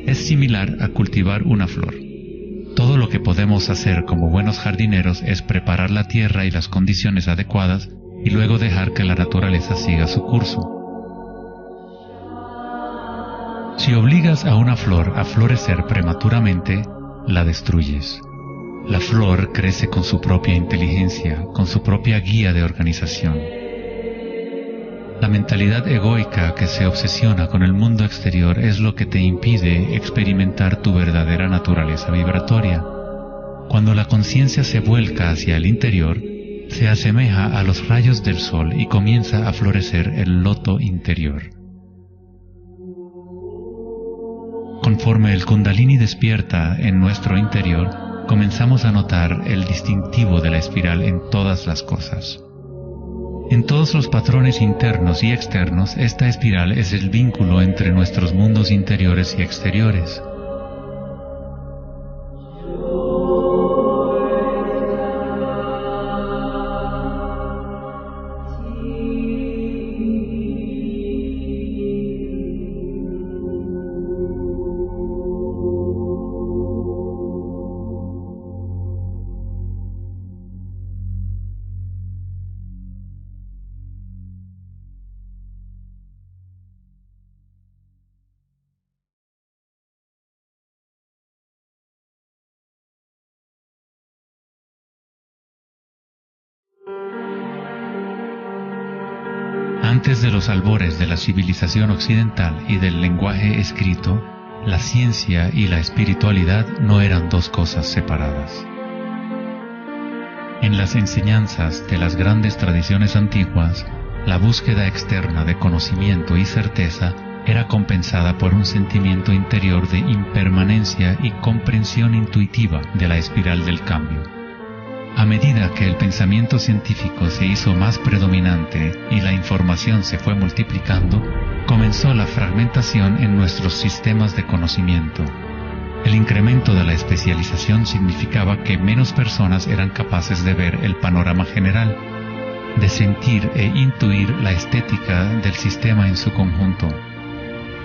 Es similar a cultivar una flor. Todo lo que podemos hacer como buenos jardineros es preparar la tierra y las condiciones adecuadas y luego dejar que la naturaleza siga su curso. Si obligas a una flor a florecer prematuramente, la destruyes. La flor crece con su propia inteligencia, con su propia guía de organización. La mentalidad egoica que se obsesiona con el mundo exterior es lo que te impide experimentar tu verdadera naturaleza vibratoria. Cuando la conciencia se vuelca hacia el interior, se asemeja a los rayos del sol y comienza a florecer el loto interior. Conforme el Kundalini despierta en nuestro interior, comenzamos a notar el distintivo de la espiral en todas las cosas. En todos los patrones internos y externos, esta espiral es el vínculo entre nuestros mundos interiores y exteriores. Antes de los albores de la civilización occidental y del lenguaje escrito, la ciencia y la espiritualidad no eran dos cosas separadas. En las enseñanzas de las grandes tradiciones antiguas, la búsqueda externa de conocimiento y certeza era compensada por un sentimiento interior de impermanencia y comprensión intuitiva de la espiral del cambio. A medida que el pensamiento científico se hizo más predominante y la información se fue multiplicando, comenzó la fragmentación en nuestros sistemas de conocimiento. El incremento de la especialización significaba que menos personas eran capaces de ver el panorama general, de sentir e intuir la estética del sistema en su conjunto.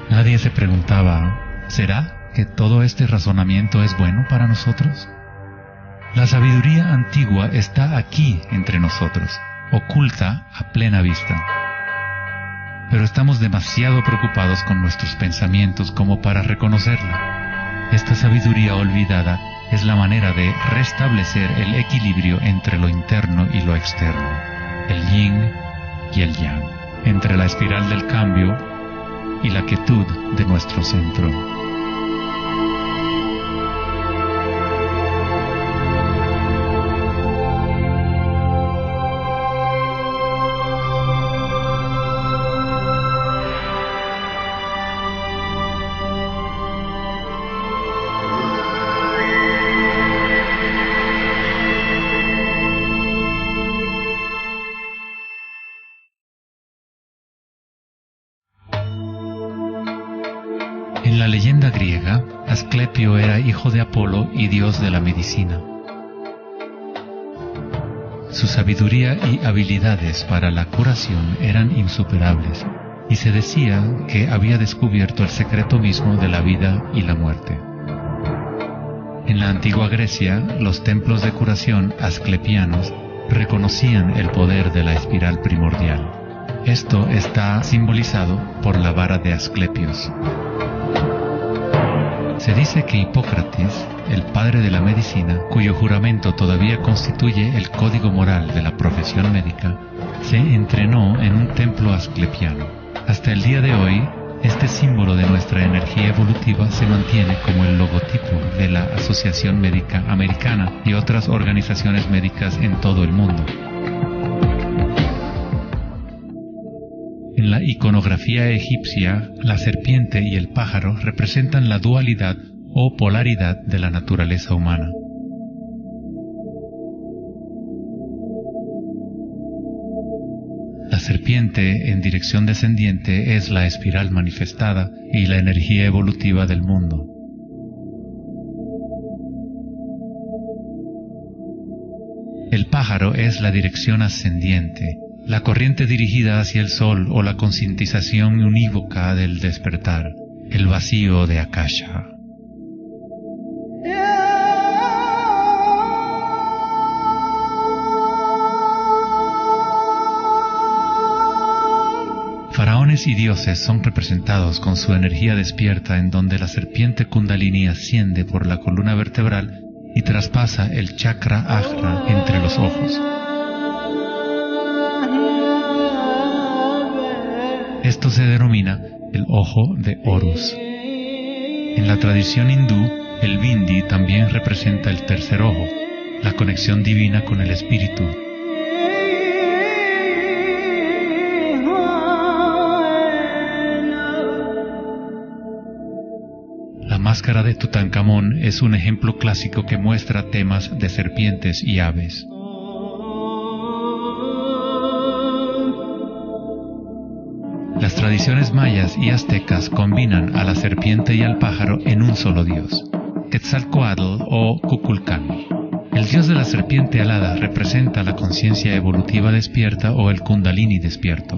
Nadie se preguntaba, ¿será que todo este razonamiento es bueno para nosotros? La sabiduría antigua está aquí entre nosotros, oculta a plena vista. Pero estamos demasiado preocupados con nuestros pensamientos como para reconocerla. Esta sabiduría olvidada es la manera de restablecer el equilibrio entre lo interno y lo externo, el yin y el yang, entre la espiral del cambio y la quietud de nuestro centro. la leyenda griega, Asclepio era hijo de Apolo y dios de la medicina. Su sabiduría y habilidades para la curación eran insuperables, y se decía que había descubierto el secreto mismo de la vida y la muerte. En la antigua Grecia, los templos de curación asclepianos reconocían el poder de la espiral primordial. Esto está simbolizado por la vara de Asclepios. Se dice que Hipócrates, el padre de la medicina, cuyo juramento todavía constituye el código moral de la profesión médica, se entrenó en un templo asclepiano. Hasta el día de hoy, este símbolo de nuestra energía evolutiva se mantiene como el logotipo de la Asociación Médica Americana y otras organizaciones médicas en todo el mundo. En la iconografía egipcia, la serpiente y el pájaro representan la dualidad o polaridad de la naturaleza humana. La serpiente en dirección descendiente es la espiral manifestada y la energía evolutiva del mundo. El pájaro es la dirección ascendiente, la corriente dirigida hacia el sol o la concientización unívoca del despertar, el vacío de Akasha. Faraones y dioses son representados con su energía despierta, en donde la serpiente Kundalini asciende por la columna vertebral y traspasa el chakra Ajna entre los ojos. Esto se denomina el ojo de Horus. En la tradición hindú, el bindi también representa el tercer ojo, la conexión divina con el espíritu. La máscara de Tutankamón es un ejemplo clásico que muestra temas de serpientes y aves. Las tradiciones mayas y aztecas combinan a la serpiente y al pájaro en un solo dios, Quetzalcóatl o Kukulcán. El dios de la serpiente alada representa la conciencia evolutiva despierta o el Kundalini despierto.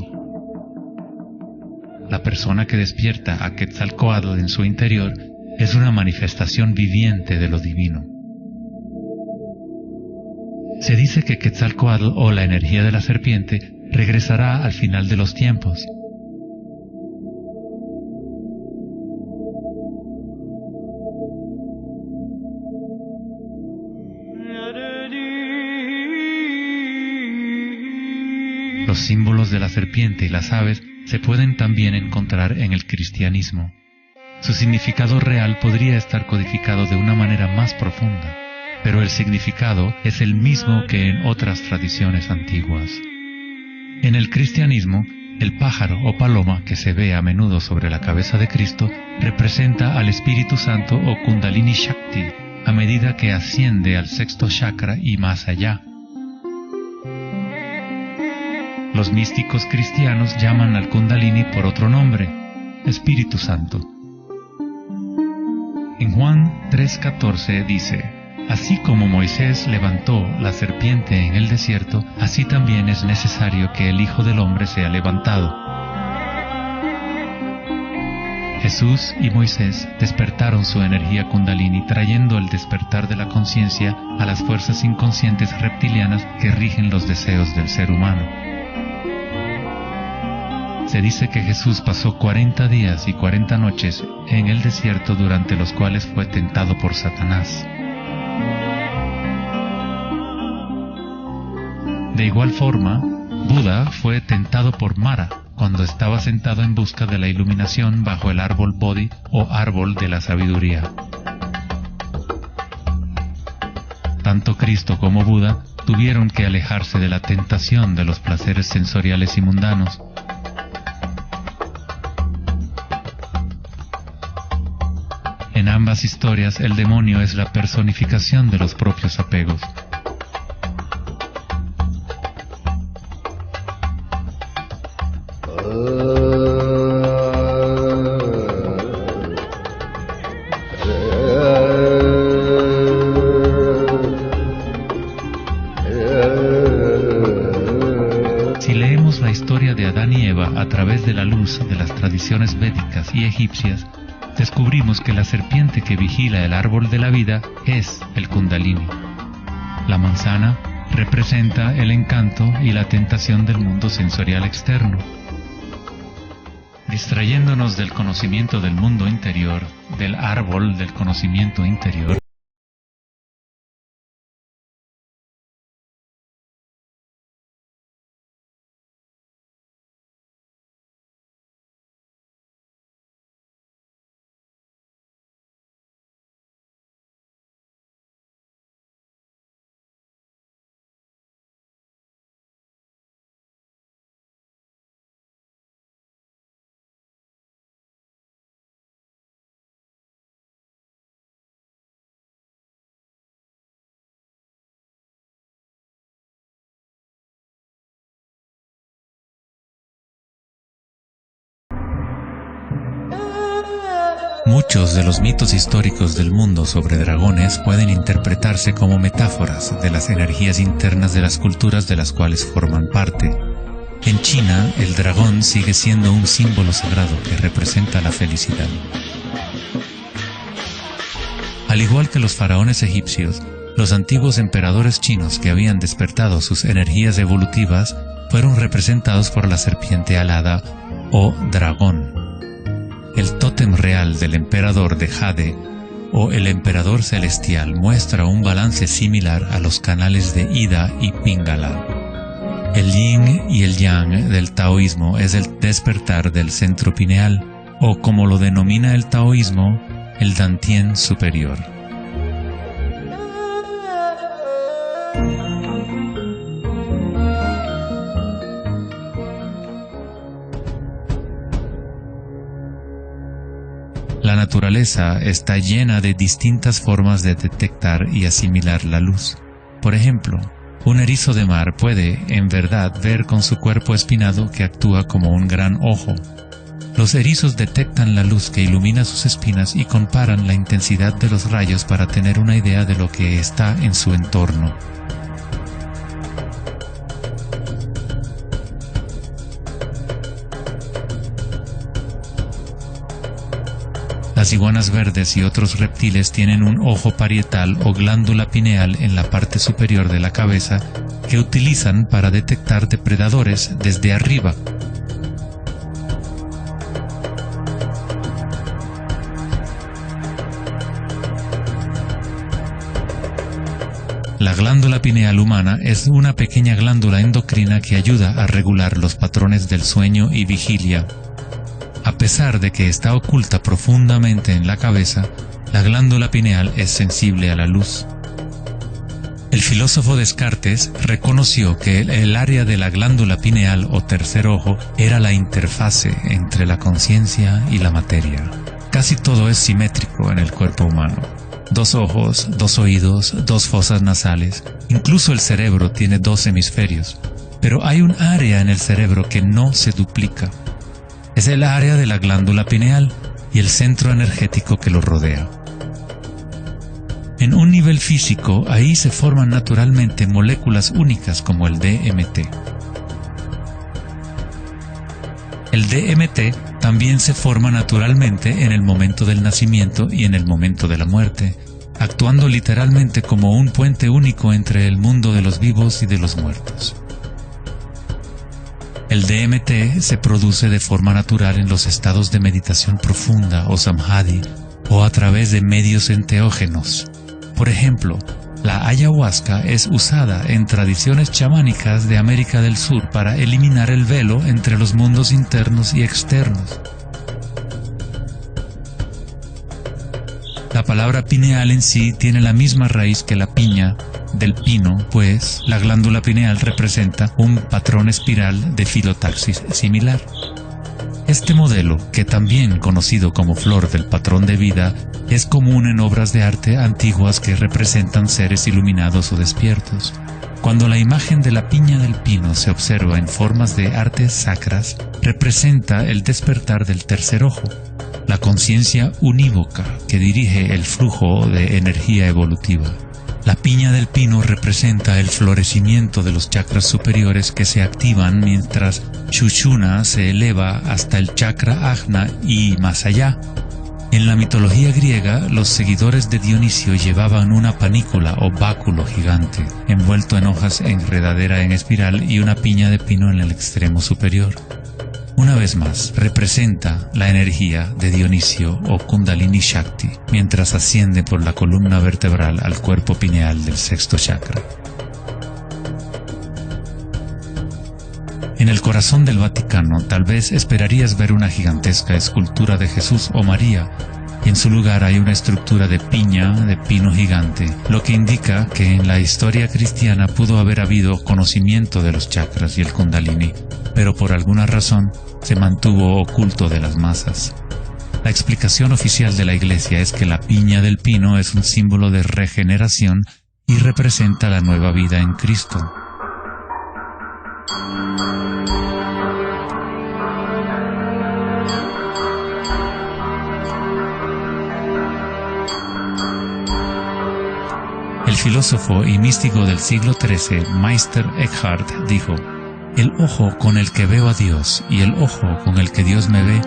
La persona que despierta a Quetzalcóatl en su interior es una manifestación viviente de lo divino. Se dice que Quetzalcóatl o la energía de la serpiente regresará al final de los tiempos. Los símbolos de la serpiente y las aves se pueden también encontrar en el cristianismo. Su significado real podría estar codificado de una manera más profunda, pero el significado es el mismo que en otras tradiciones antiguas. En el cristianismo, el pájaro o paloma que se ve a menudo sobre la cabeza de Cristo representa al Espíritu Santo o Kundalini Shakti a medida que asciende al sexto chakra y más allá. Los místicos cristianos llaman al Kundalini por otro nombre, Espíritu Santo. En Juan 3:14 dice: así como Moisés levantó la serpiente en el desierto, así también es necesario que el Hijo del Hombre sea levantado. Jesús y Moisés despertaron su energía Kundalini, trayendo el despertar de la conciencia a las fuerzas inconscientes reptilianas que rigen los deseos del ser humano. Se dice que Jesús pasó 40 días y 40 noches en el desierto, durante los cuales fue tentado por Satanás. De igual forma, Buda fue tentado por Mara cuando estaba sentado en busca de la iluminación bajo el árbol Bodhi o árbol de la sabiduría. Tanto Cristo como Buda tuvieron que alejarse de la tentación de los placeres sensoriales y mundanos. En ambas historias, el demonio es la personificación de los propios apegos. Si leemos la historia de Adán y Eva a través de la luz de las tradiciones védicas y egipcias, descubrimos que la serpiente que vigila el árbol de la vida es el Kundalini. La manzana representa el encanto y la tentación del mundo sensorial externo. Distrayéndonos del conocimiento del mundo interior, del árbol del conocimiento interior, muchos de los mitos históricos del mundo sobre dragones pueden interpretarse como metáforas de las energías internas de las culturas de las cuales forman parte. En China, el dragón sigue siendo un símbolo sagrado que representa la felicidad. Al igual que los faraones egipcios, los antiguos emperadores chinos que habían despertado sus energías evolutivas fueron representados por la serpiente alada o dragón. El tótem real del emperador de Jade o el emperador celestial muestra un balance similar a los canales de Ida y Pingala. El yin y el yang del taoísmo es el despertar del centro pineal, o como lo denomina el taoísmo, el Dantien superior. La naturaleza está llena de distintas formas de detectar y asimilar la luz. Por ejemplo, un erizo de mar puede, en verdad, ver con su cuerpo espinado que actúa como un gran ojo. Los erizos detectan la luz que ilumina sus espinas y comparan la intensidad de los rayos para tener una idea de lo que está en su entorno. Las iguanas verdes y otros reptiles tienen un ojo parietal o glándula pineal en la parte superior de la cabeza que utilizan para detectar depredadores desde arriba. La glándula pineal humana es una pequeña glándula endocrina que ayuda a regular los patrones del sueño y vigilia. A pesar de que está oculta profundamente en la cabeza, la glándula pineal es sensible a la luz. El filósofo Descartes reconoció que el área de la glándula pineal o tercer ojo era la interfase entre la conciencia y la materia. Casi todo es simétrico en el cuerpo humano. 2 ojos, 2 oídos, 2 fosas nasales, incluso el cerebro tiene 2 hemisferios. Pero hay un área en el cerebro que no se duplica. Es el área de la glándula pineal y el centro energético que lo rodea. En un nivel físico, ahí se forman naturalmente moléculas únicas como el DMT. El DMT también se forma naturalmente en el momento del nacimiento y en el momento de la muerte, actuando literalmente como un puente único entre el mundo de los vivos y de los muertos. El DMT se produce de forma natural en los estados de meditación profunda o samadhi o a través de medios enteógenos. Por ejemplo, la ayahuasca es usada en tradiciones chamánicas de América del Sur para eliminar el velo entre los mundos internos y externos. La palabra pineal en sí tiene la misma raíz que la piña del pino, pues la glándula pineal representa un patrón espiral de filotaxis similar. Este modelo, que también conocido como flor del patrón de vida, es común en obras de arte antiguas que representan seres iluminados o despiertos. Cuando la imagen de la piña del pino se observa en formas de artes sacras, representa el despertar del tercer ojo, la conciencia unívoca que dirige el flujo de energía evolutiva. La piña del pino representa el florecimiento de los chakras superiores que se activan mientras Sushumna se eleva hasta el chakra Ajna y más allá. En la mitología griega, los seguidores de Dionisio llevaban una panícula o báculo gigante, envuelto en hojas enredadera en espiral y una piña de pino en el extremo superior. Una vez más, representa la energía de Dionisio o Kundalini Shakti, mientras asciende por la columna vertebral al cuerpo pineal del sexto chakra. En el corazón del Vaticano, tal vez esperarías ver una gigantesca escultura de Jesús o María, y en su lugar hay una estructura de piña de pino gigante, lo que indica que en la historia cristiana pudo haber habido conocimiento de los chakras y el Kundalini, pero por alguna razón se mantuvo oculto de las masas. La explicación oficial de la Iglesia es que la piña del pino es un símbolo de regeneración y representa la nueva vida en Cristo. El filósofo y místico del siglo XIII, Meister Eckhart, dijo: "El ojo con el que veo a Dios y el ojo con el que Dios me ve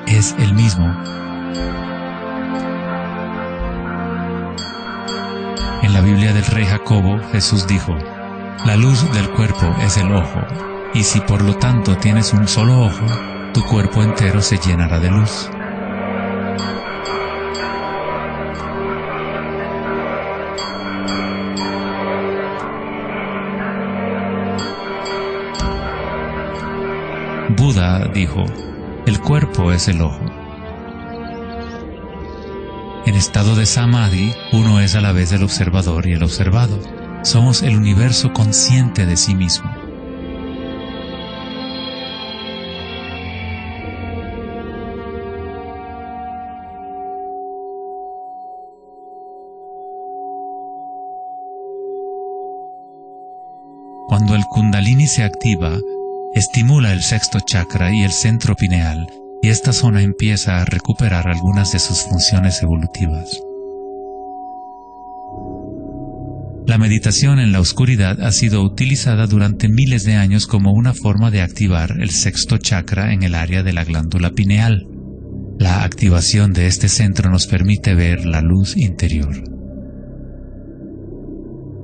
es el mismo". En la Biblia del rey Jacobo, Jesús dijo: "La luz del cuerpo es el ojo, y si por lo tanto tienes un solo ojo, tu cuerpo entero se llenará de luz". Buda dijo: "El cuerpo es el ojo". En estado de Samadhi, uno es a la vez el observador y el observado. Somos el universo consciente de sí mismo. Cuando el Kundalini se activa, estimula el sexto chakra y el centro pineal, y esta zona empieza a recuperar algunas de sus funciones evolutivas. La meditación en la oscuridad ha sido utilizada durante miles de años como una forma de activar el sexto chakra en el área de la glándula pineal. La activación de este centro nos permite ver la luz interior.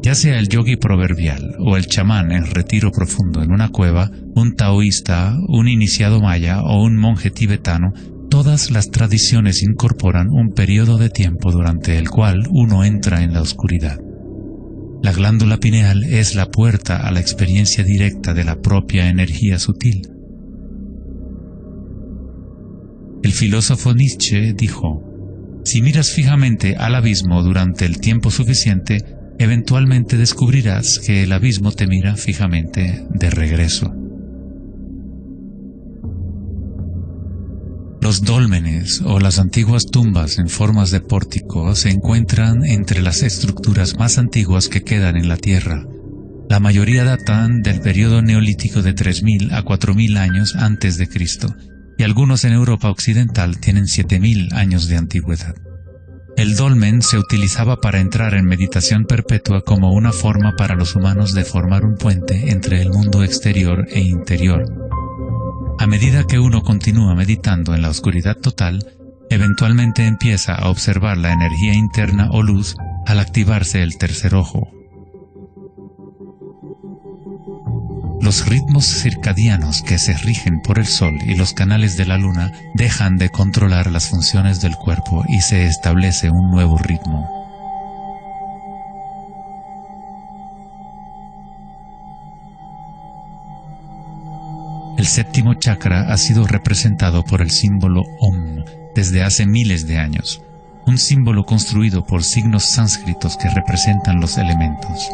Ya sea el yogi proverbial o el chamán en retiro profundo en una cueva, un taoísta, un iniciado maya o un monje tibetano, todas las tradiciones incorporan un periodo de tiempo durante el cual uno entra en la oscuridad. La glándula pineal es la puerta a la experiencia directa de la propia energía sutil. El filósofo Nietzsche dijo: "Si miras fijamente al abismo durante el tiempo suficiente, eventualmente descubrirás que el abismo te mira fijamente de regreso". Los dólmenes o las antiguas tumbas en formas de pórtico se encuentran entre las estructuras más antiguas que quedan en la Tierra. La mayoría datan del periodo neolítico de 3000 a 4000 años antes de Cristo, y algunos en Europa occidental tienen 7000 años de antigüedad. El dolmen se utilizaba para entrar en meditación perpetua como una forma para los humanos de formar un puente entre el mundo exterior e interior. A medida que uno continúa meditando en la oscuridad total, eventualmente empieza a observar la energía interna o luz al activarse el tercer ojo. Los ritmos circadianos que se rigen por el sol y los canales de la luna dejan de controlar las funciones del cuerpo y se establece un nuevo ritmo. El séptimo chakra ha sido representado por el símbolo Om desde hace miles de años, un símbolo construido por signos sánscritos que representan los elementos.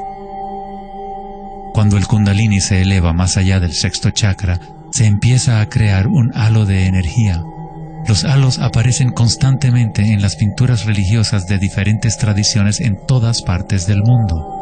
Cuando el Kundalini se eleva más allá del sexto chakra, se empieza a crear un halo de energía. Los halos aparecen constantemente en las pinturas religiosas de diferentes tradiciones en todas partes del mundo.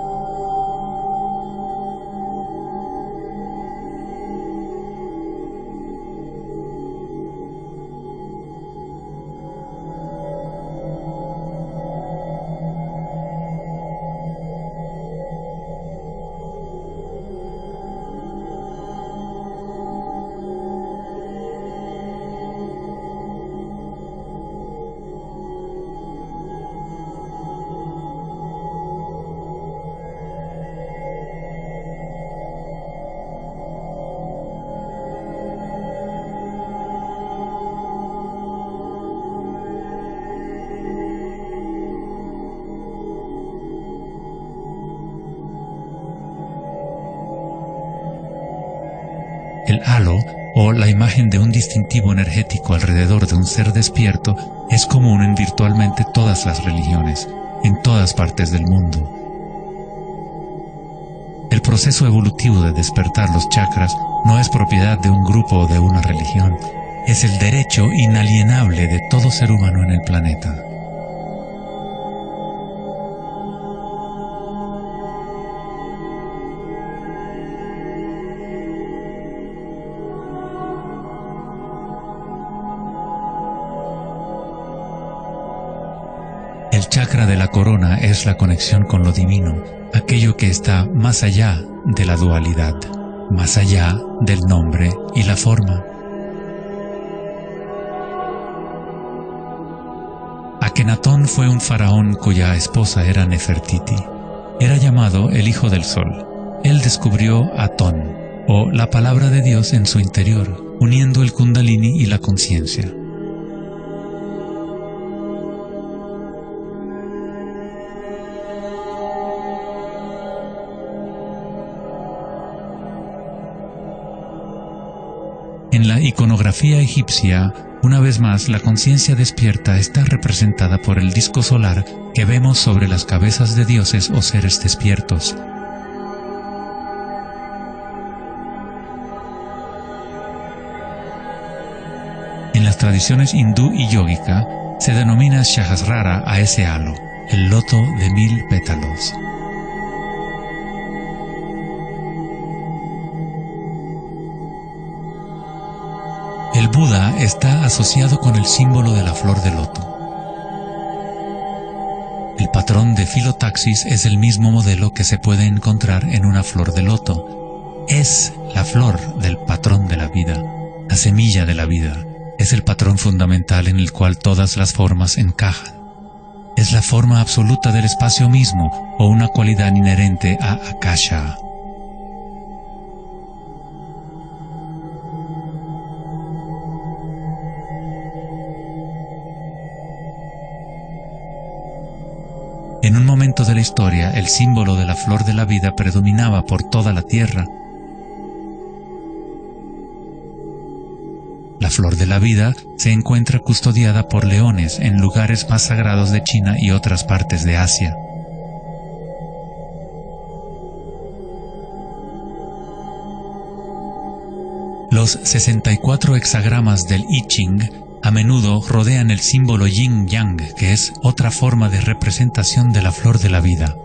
El halo, o la imagen de un distintivo energético alrededor de un ser despierto, es común en virtualmente todas las religiones, en todas partes del mundo. El proceso evolutivo de despertar los chakras no es propiedad de un grupo o de una religión, es el derecho inalienable de todo ser humano en el planeta. El chakra de la corona es la conexión con lo divino, aquello que está más allá de la dualidad, más allá del nombre y la forma. Akenatón fue un faraón cuya esposa era Nefertiti. Era llamado el Hijo del Sol. Él descubrió Atón, o la palabra de Dios en su interior, uniendo el Kundalini y la conciencia. En la iconografía egipcia, una vez más, la conciencia despierta está representada por el disco solar que vemos sobre las cabezas de dioses o seres despiertos. En las tradiciones hindú y yógica, se denomina Sahasrara a ese halo, el loto de 1000 pétalos. El Buda está asociado con el símbolo de la flor de loto. El patrón de filotaxis es el mismo modelo que se puede encontrar en una flor de loto. Es la flor del patrón de la vida, la semilla de la vida. Es el patrón fundamental en el cual todas las formas encajan. Es la forma absoluta del espacio mismo o una cualidad inherente a Akasha. En un momento de la historia, el símbolo de la flor de la vida predominaba por toda la tierra. La flor de la vida se encuentra custodiada por leones en lugares más sagrados de China y otras partes de Asia. Los 64 hexagramas del I Ching a menudo rodean el símbolo yin-yang, que es otra forma de representación de la flor de la vida.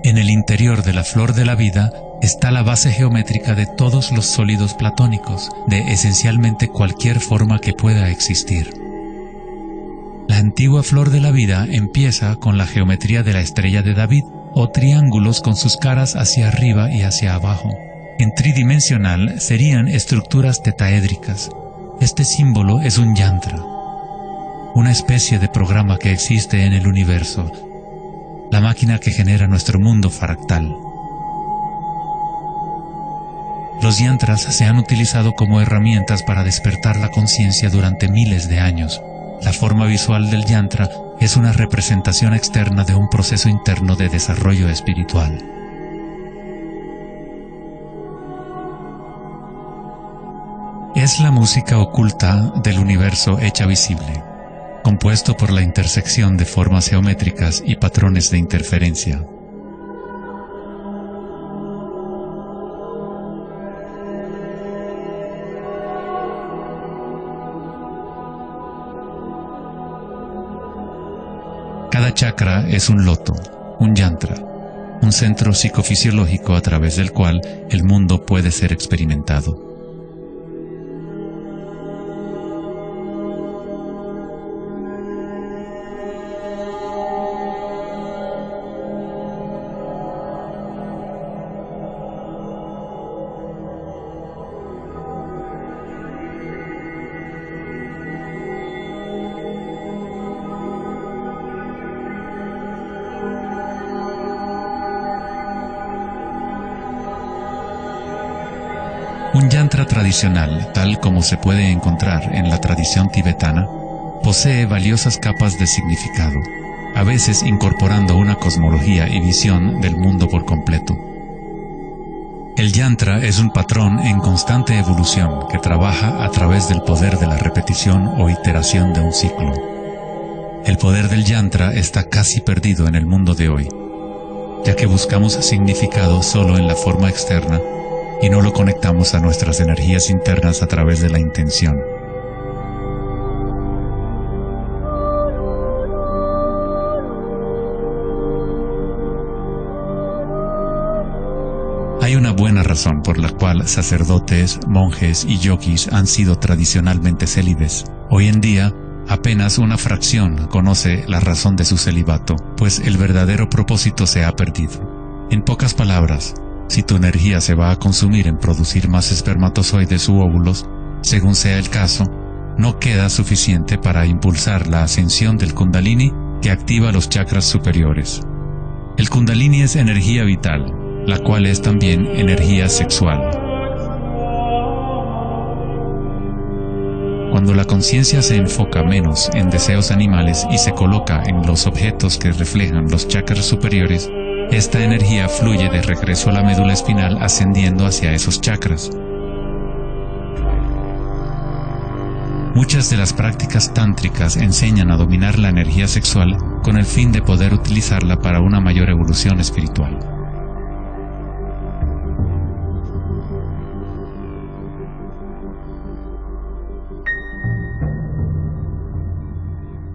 En el interior de la flor de la vida está la base geométrica de todos los sólidos platónicos, de esencialmente cualquier forma que pueda existir. La antigua flor de la vida empieza con la geometría de la estrella de David, o triángulos con sus caras hacia arriba y hacia abajo. En tridimensional serían estructuras tetaédricas. Este símbolo es un yantra, una especie de programa que existe en el universo, la máquina que genera nuestro mundo fractal. Los yantras se han utilizado como herramientas para despertar la conciencia durante miles de años. La forma visual del yantra es una representación externa de un proceso interno de desarrollo espiritual. Es la música oculta del universo hecha visible, compuesto por la intersección de formas geométricas y patrones de interferencia. Cada chakra es un loto, un yantra, un centro psicofisiológico a través del cual el mundo puede ser experimentado. Un yantra tradicional, tal como se puede encontrar en la tradición tibetana, posee valiosas capas de significado, a veces incorporando una cosmología y visión del mundo por completo. El yantra es un patrón en constante evolución que trabaja a través del poder de la repetición o iteración de un ciclo. El poder del yantra está casi perdido en el mundo de hoy, ya que buscamos significado solo en la forma externa y no lo conectamos a nuestras energías internas a través de la intención. Hay una buena razón por la cual sacerdotes, monjes y yogis han sido tradicionalmente célibes. Hoy en día, apenas una fracción conoce la razón de su celibato, pues el verdadero propósito se ha perdido. En pocas palabras, si tu energía se va a consumir en producir más espermatozoides u óvulos, según sea el caso, no queda suficiente para impulsar la ascensión del Kundalini que activa los chakras superiores. El Kundalini es energía vital, la cual es también energía sexual. Cuando la conciencia se enfoca menos en deseos animales y se coloca en los objetos que reflejan los chakras superiores, esta energía fluye de regreso a la médula espinal ascendiendo hacia esos chakras. Muchas de las prácticas tántricas enseñan a dominar la energía sexual con el fin de poder utilizarla para una mayor evolución espiritual.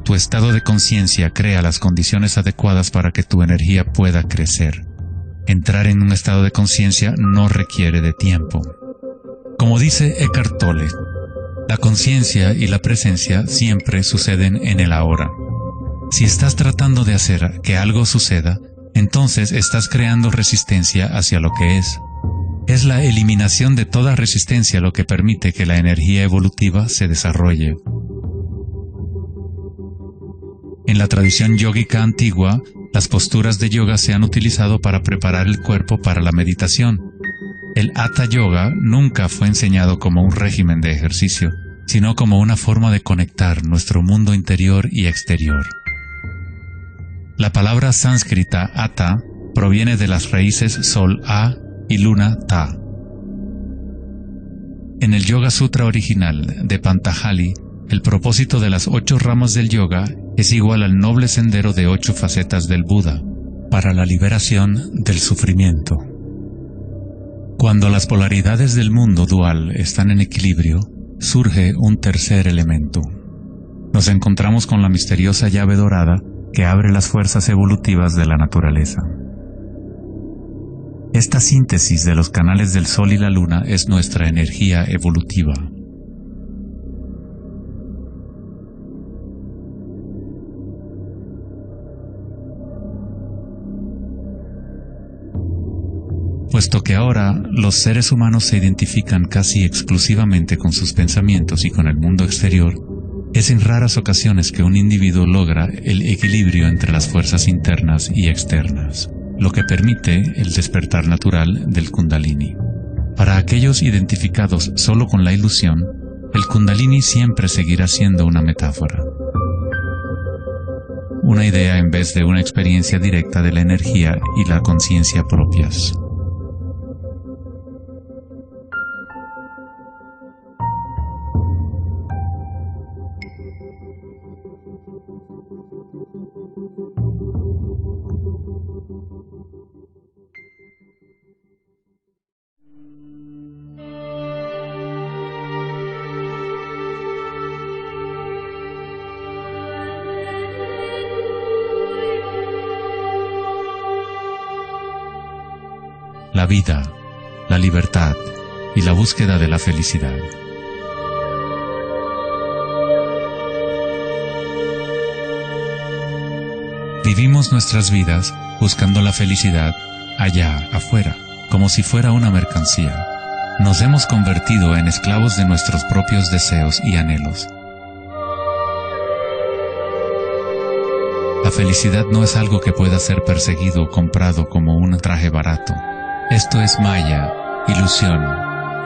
Tu estado de conciencia crea las condiciones adecuadas para que tu energía pueda crecer. Entrar en un estado de conciencia no requiere de tiempo. Como dice Eckhart Tolle, la conciencia y la presencia siempre suceden en el ahora. Si estás tratando de hacer que algo suceda, entonces estás creando resistencia hacia lo que es. Es la eliminación de toda resistencia lo que permite que la energía evolutiva se desarrolle. En la tradición yógica antigua, las posturas de yoga se han utilizado para preparar el cuerpo para la meditación. El Hatha Yoga nunca fue enseñado como un régimen de ejercicio, sino como una forma de conectar nuestro mundo interior y exterior. La palabra sánscrita Hatha proviene de las raíces Sol A y Luna Ta. En el Yoga Sutra original de Patanjali, el propósito de las 8 ramas del yoga es igual al noble sendero de 8 facetas del Buda, para la liberación del sufrimiento. Cuando las polaridades del mundo dual están en equilibrio, surge un tercer elemento. Nos encontramos con la misteriosa llave dorada que abre las fuerzas evolutivas de la naturaleza. Esta síntesis de los canales del Sol y la Luna es nuestra energía evolutiva. Puesto que ahora los seres humanos se identifican casi exclusivamente con sus pensamientos y con el mundo exterior, es en raras ocasiones que un individuo logra el equilibrio entre las fuerzas internas y externas, lo que permite el despertar natural del Kundalini. Para aquellos identificados solo con la ilusión, el Kundalini siempre seguirá siendo una metáfora. Una idea en vez de una experiencia directa de la energía y la conciencia propias. La vida, la libertad y la búsqueda de la felicidad. Vivimos nuestras vidas buscando la felicidad allá afuera, como si fuera una mercancía. Nos hemos convertido en esclavos de nuestros propios deseos y anhelos. La felicidad no es algo que pueda ser perseguido o comprado como un traje barato. Esto es maya, ilusión,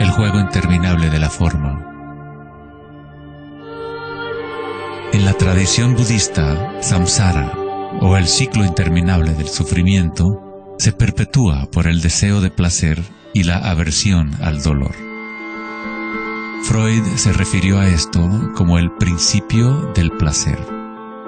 el juego interminable de la forma. En la tradición budista, samsara, o el ciclo interminable del sufrimiento, se perpetúa por el deseo de placer y la aversión al dolor. Freud se refirió a esto como el principio del placer.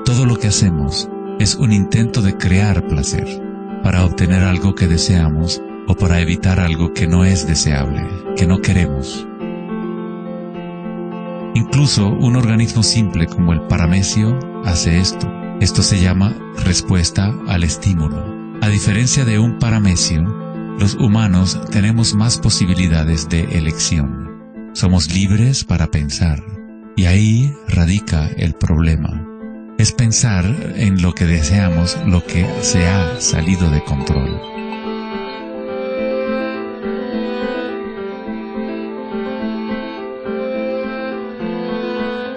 Todo lo que hacemos es un intento de crear placer, para obtener algo que deseamos o para evitar algo que no es deseable, que no queremos. Incluso un organismo simple como el paramecio hace esto. Esto se llama respuesta al estímulo. A diferencia de un paramecio, los humanos tenemos más posibilidades de elección. Somos libres para pensar, y ahí radica el problema. Es pensar en lo que deseamos, lo que se ha salido de control.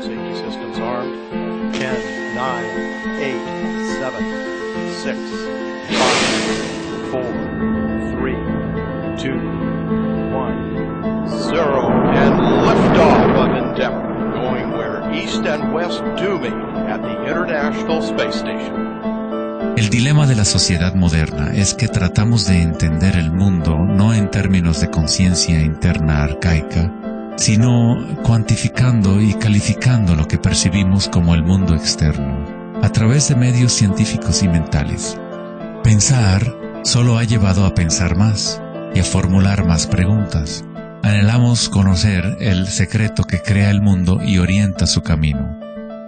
Safety systems armed. 10, 9, 8, 7, 6, 5, 4, 3, 2, 1, 0, and liftoff of Endeavour, going where east and west do meet at the International Space Station. El dilema de la sociedad moderna es que tratamos de entender el mundo no en términos de conciencia interna arcaica, sino cuantificando y calificando lo que percibimos como el mundo externo, a través de medios científicos y mentales. Pensar solo ha llevado a pensar más y a formular más preguntas. Anhelamos conocer el secreto que crea el mundo y orienta su camino,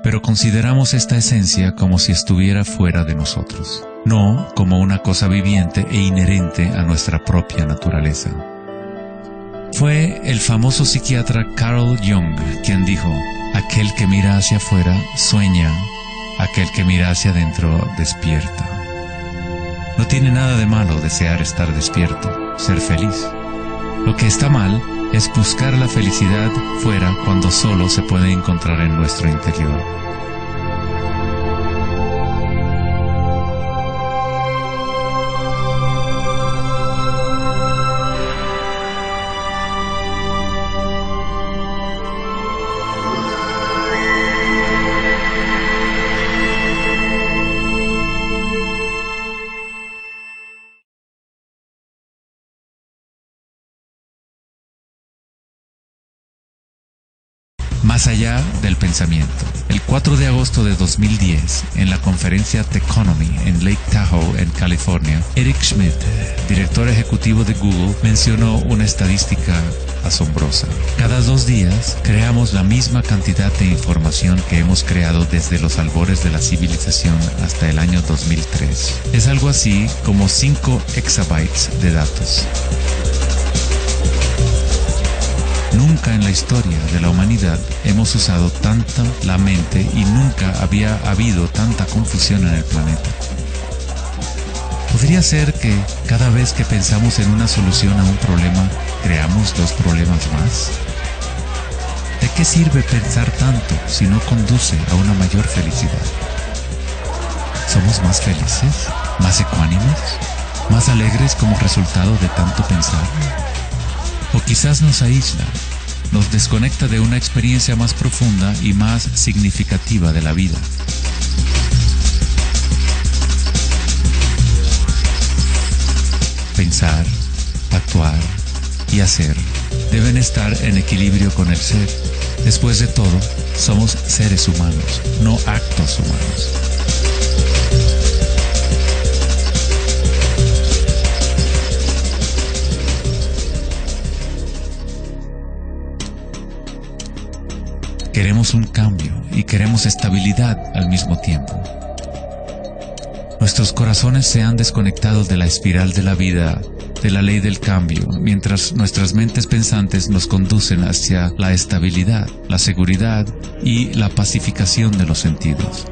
pero consideramos esta esencia como si estuviera fuera de nosotros, no como una cosa viviente e inherente a nuestra propia naturaleza. Fue el famoso psiquiatra Carl Jung quien dijo: aquel que mira hacia afuera sueña, aquel que mira hacia adentro despierta. No tiene nada de malo desear estar despierto, ser feliz. Lo que está mal es buscar la felicidad fuera cuando solo se puede encontrar en nuestro interior. Más allá del pensamiento. El 4 de agosto de 2010, en la conferencia Techonomy en Lake Tahoe, en California, Eric Schmidt, director ejecutivo de Google, mencionó una estadística asombrosa. Cada 2 días creamos la misma cantidad de información que hemos creado desde los albores de la civilización hasta el año 2003. Es algo así como 5 exabytes de datos. Nunca en la historia de la humanidad hemos usado tanta la mente y nunca había habido tanta confusión en el planeta. ¿Podría ser que cada vez que pensamos en una solución a un problema, creamos 2 problemas más? ¿De qué sirve pensar tanto si no conduce a una mayor felicidad? ¿Somos más felices? ¿Más ecuánimes? ¿Más alegres como resultado de tanto pensar? O quizás nos aísla, nos desconecta de una experiencia más profunda y más significativa de la vida. Pensar, actuar y hacer deben estar en equilibrio con el ser. Después de todo, somos seres humanos, no actos humanos. Queremos un cambio y queremos estabilidad al mismo tiempo. Nuestros corazones se han desconectado de la espiral de la vida, de la ley del cambio, mientras nuestras mentes pensantes nos conducen hacia la estabilidad, la seguridad y la pacificación de los sentidos.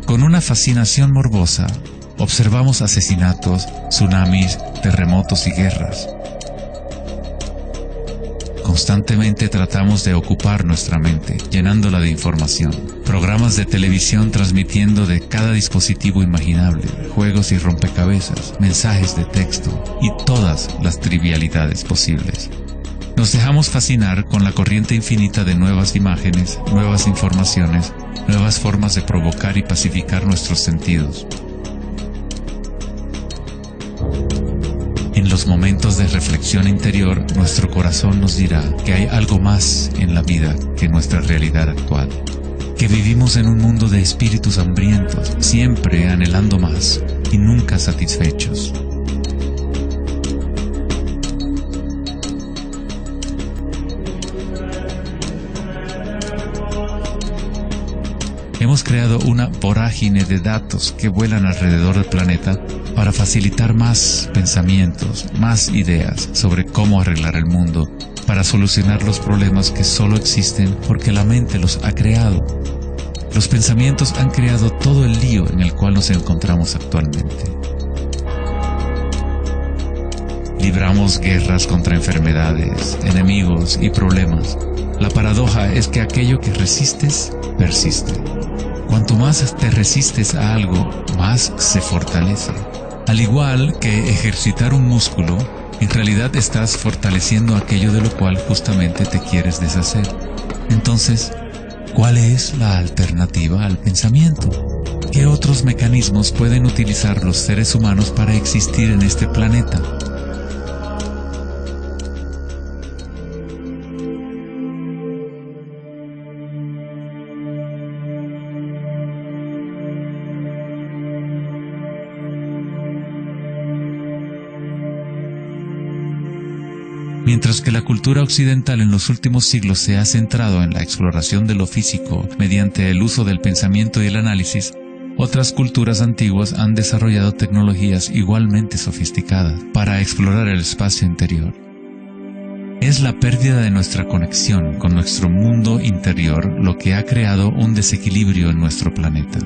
Con una fascinación morbosa, observamos asesinatos, tsunamis, terremotos y guerras. Constantemente tratamos de ocupar nuestra mente, llenándola de información. Programas de televisión transmitiendo de cada dispositivo imaginable, juegos y rompecabezas, mensajes de texto y todas las trivialidades posibles. Nos dejamos fascinar con la corriente infinita de nuevas imágenes, nuevas informaciones, nuevas formas de provocar y pacificar nuestros sentidos. En los momentos de reflexión interior, nuestro corazón nos dirá que hay algo más en la vida que nuestra realidad actual, que vivimos en un mundo de espíritus hambrientos, siempre anhelando más y nunca satisfechos. Hemos creado una vorágine de datos que vuelan alrededor del planeta para facilitar más pensamientos, más ideas sobre cómo arreglar el mundo, para solucionar los problemas que solo existen porque la mente los ha creado. Los pensamientos han creado todo el lío en el cual nos encontramos actualmente. Libramos guerras contra enfermedades, enemigos y problemas. La paradoja es que aquello que resistes, persiste. Cuanto más te resistes a algo, más se fortalece. Al igual que ejercitar un músculo, en realidad estás fortaleciendo aquello de lo cual justamente te quieres deshacer. Entonces, ¿cuál es la alternativa al pensamiento? ¿Qué otros mecanismos pueden utilizar los seres humanos para existir en este planeta? Mientras que la cultura occidental en los últimos siglos se ha centrado en la exploración de lo físico mediante el uso del pensamiento y el análisis, otras culturas antiguas han desarrollado tecnologías igualmente sofisticadas para explorar el espacio interior. Es la pérdida de nuestra conexión con nuestro mundo interior lo que ha creado un desequilibrio en nuestro planeta.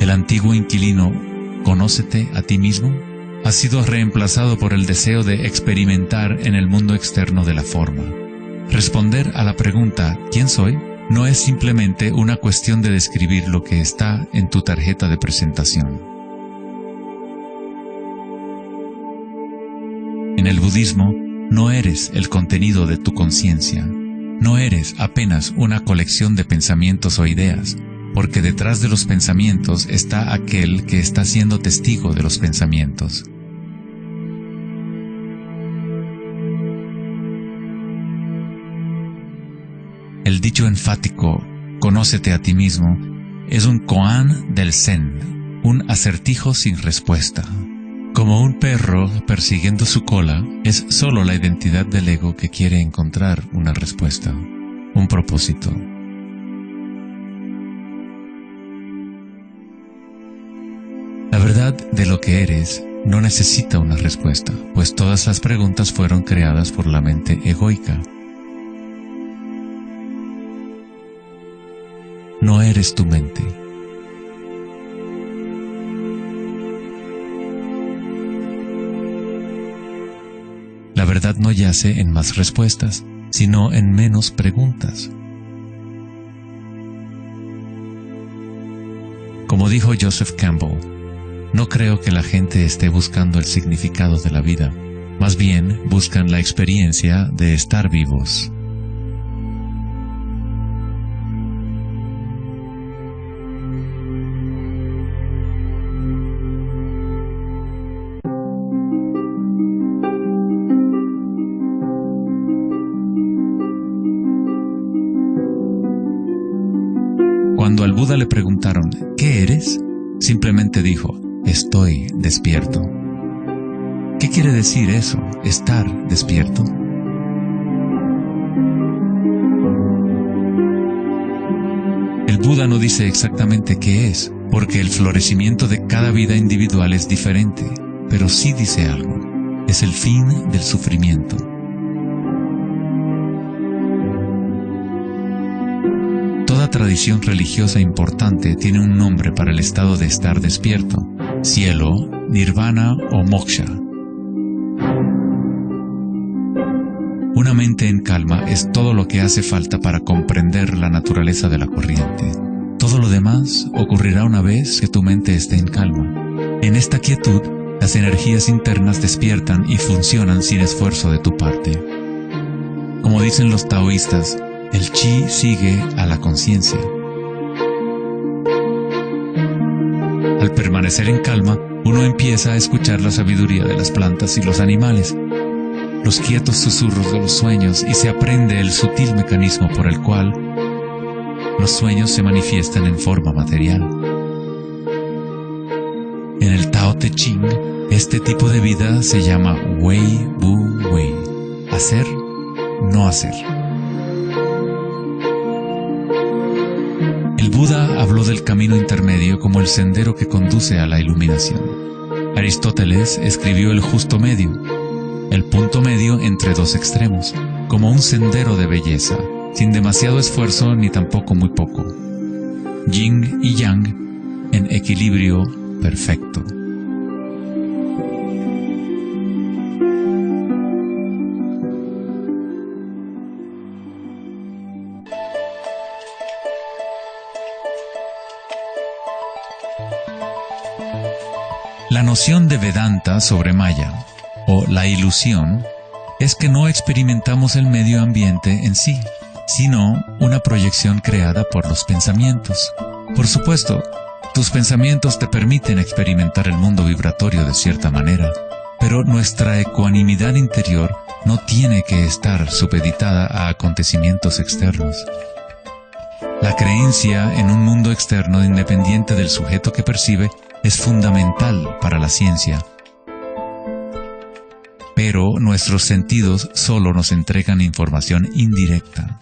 El antiguo inquilino, «Conócete a ti mismo», ha sido reemplazado por el deseo de experimentar en el mundo externo de la forma. Responder a la pregunta ¿quién soy? No es simplemente una cuestión de describir lo que está en tu tarjeta de presentación. En el budismo, no eres el contenido de tu conciencia. No eres apenas una colección de pensamientos o ideas, porque detrás de los pensamientos está aquel que está siendo testigo de los pensamientos. El dicho enfático, «Conócete a ti mismo», es un koan del Zen, un acertijo sin respuesta. Como un perro persiguiendo su cola, es solo la identidad del ego que quiere encontrar una respuesta, un propósito. La verdad de lo que eres no necesita una respuesta, pues todas las preguntas fueron creadas por la mente egoica. No eres tu mente. La verdad no yace en más respuestas, sino en menos preguntas. Como dijo Joseph Campbell, no creo que la gente esté buscando el significado de la vida, más bien buscan la experiencia de estar vivos. Cuando al Buda le preguntaron, ¿qué eres?, simplemente dijo, estoy despierto. ¿Qué quiere decir eso, estar despierto? El Buda no dice exactamente qué es, porque el florecimiento de cada vida individual es diferente, pero sí dice algo, es el fin del sufrimiento. Toda tradición religiosa importante tiene un nombre para el estado de estar despierto: cielo, nirvana o moksha. Una mente en calma es todo lo que hace falta para comprender la naturaleza de la corriente. Todo lo demás ocurrirá una vez que tu mente esté en calma. En esta quietud, las energías internas despiertan y funcionan sin esfuerzo de tu parte. Como dicen los taoístas, el chi sigue a la conciencia. Al permanecer en calma, uno empieza a escuchar la sabiduría de las plantas y los animales, los quietos susurros de los sueños, y se aprende el sutil mecanismo por el cual los sueños se manifiestan en forma material. En el Tao Te Ching, este tipo de vida se llama Wei Bu Wei, hacer, no hacer. El Buda habló del camino intermedio como el sendero que conduce a la iluminación. Aristóteles escribió el justo medio, el punto medio entre dos extremos, como un sendero de belleza, sin demasiado esfuerzo ni tampoco muy poco. Yin y Yang en equilibrio perfecto. La noción de Vedanta sobre Maya, o la ilusión, es que no experimentamos el medio ambiente en sí, sino una proyección creada por los pensamientos. Por supuesto, tus pensamientos te permiten experimentar el mundo vibratorio de cierta manera, pero nuestra ecuanimidad interior no tiene que estar supeditada a acontecimientos externos. La creencia en un mundo externo independiente del sujeto que percibe es fundamental para la ciencia. Pero nuestros sentidos solo nos entregan información indirecta.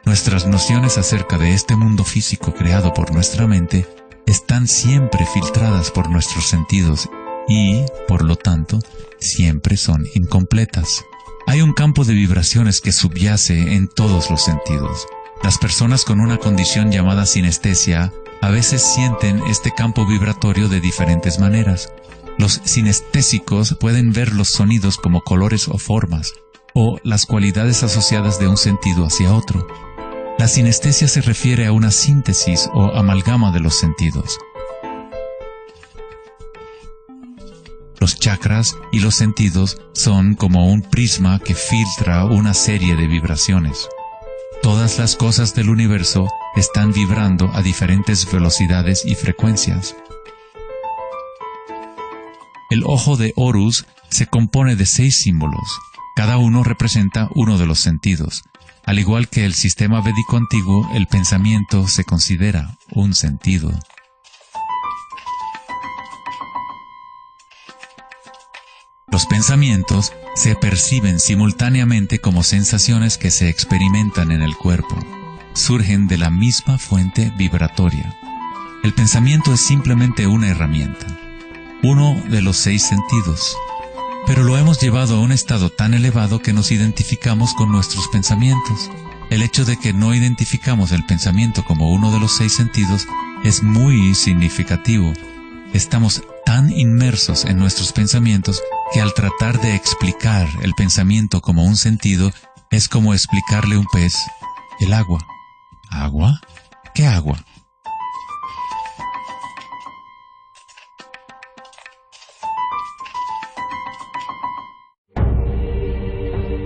Nuestras nociones acerca de este mundo físico creado por nuestra mente están siempre filtradas por nuestros sentidos y, por lo tanto, siempre son incompletas. Hay un campo de vibraciones que subyace en todos los sentidos. Las personas con una condición llamada sinestesia a veces sienten este campo vibratorio de diferentes maneras. Los sinestésicos pueden ver los sonidos como colores o formas, o las cualidades asociadas de un sentido hacia otro. La sinestesia se refiere a una síntesis o amalgama de los sentidos. Los chakras y los sentidos son como un prisma que filtra una serie de vibraciones. Todas las cosas del universo están vibrando a diferentes velocidades y frecuencias. El ojo de Horus se compone de 6 símbolos. Cada uno representa uno de los sentidos. Al igual que el sistema védico antiguo, el pensamiento se considera un sentido. Los pensamientos se perciben simultáneamente como sensaciones que se experimentan en el cuerpo. Surgen de la misma fuente vibratoria. El pensamiento es simplemente una herramienta, uno de los 6 sentidos, pero lo hemos llevado a un estado tan elevado que nos identificamos con nuestros pensamientos. El hecho de que no identificamos el pensamiento como uno de los 6 sentidos es muy significativo. Estamos tan inmersos en nuestros pensamientos que al tratar de explicar el pensamiento como un sentido, es como explicarle a un pez el agua. ¿Agua? ¿Qué agua?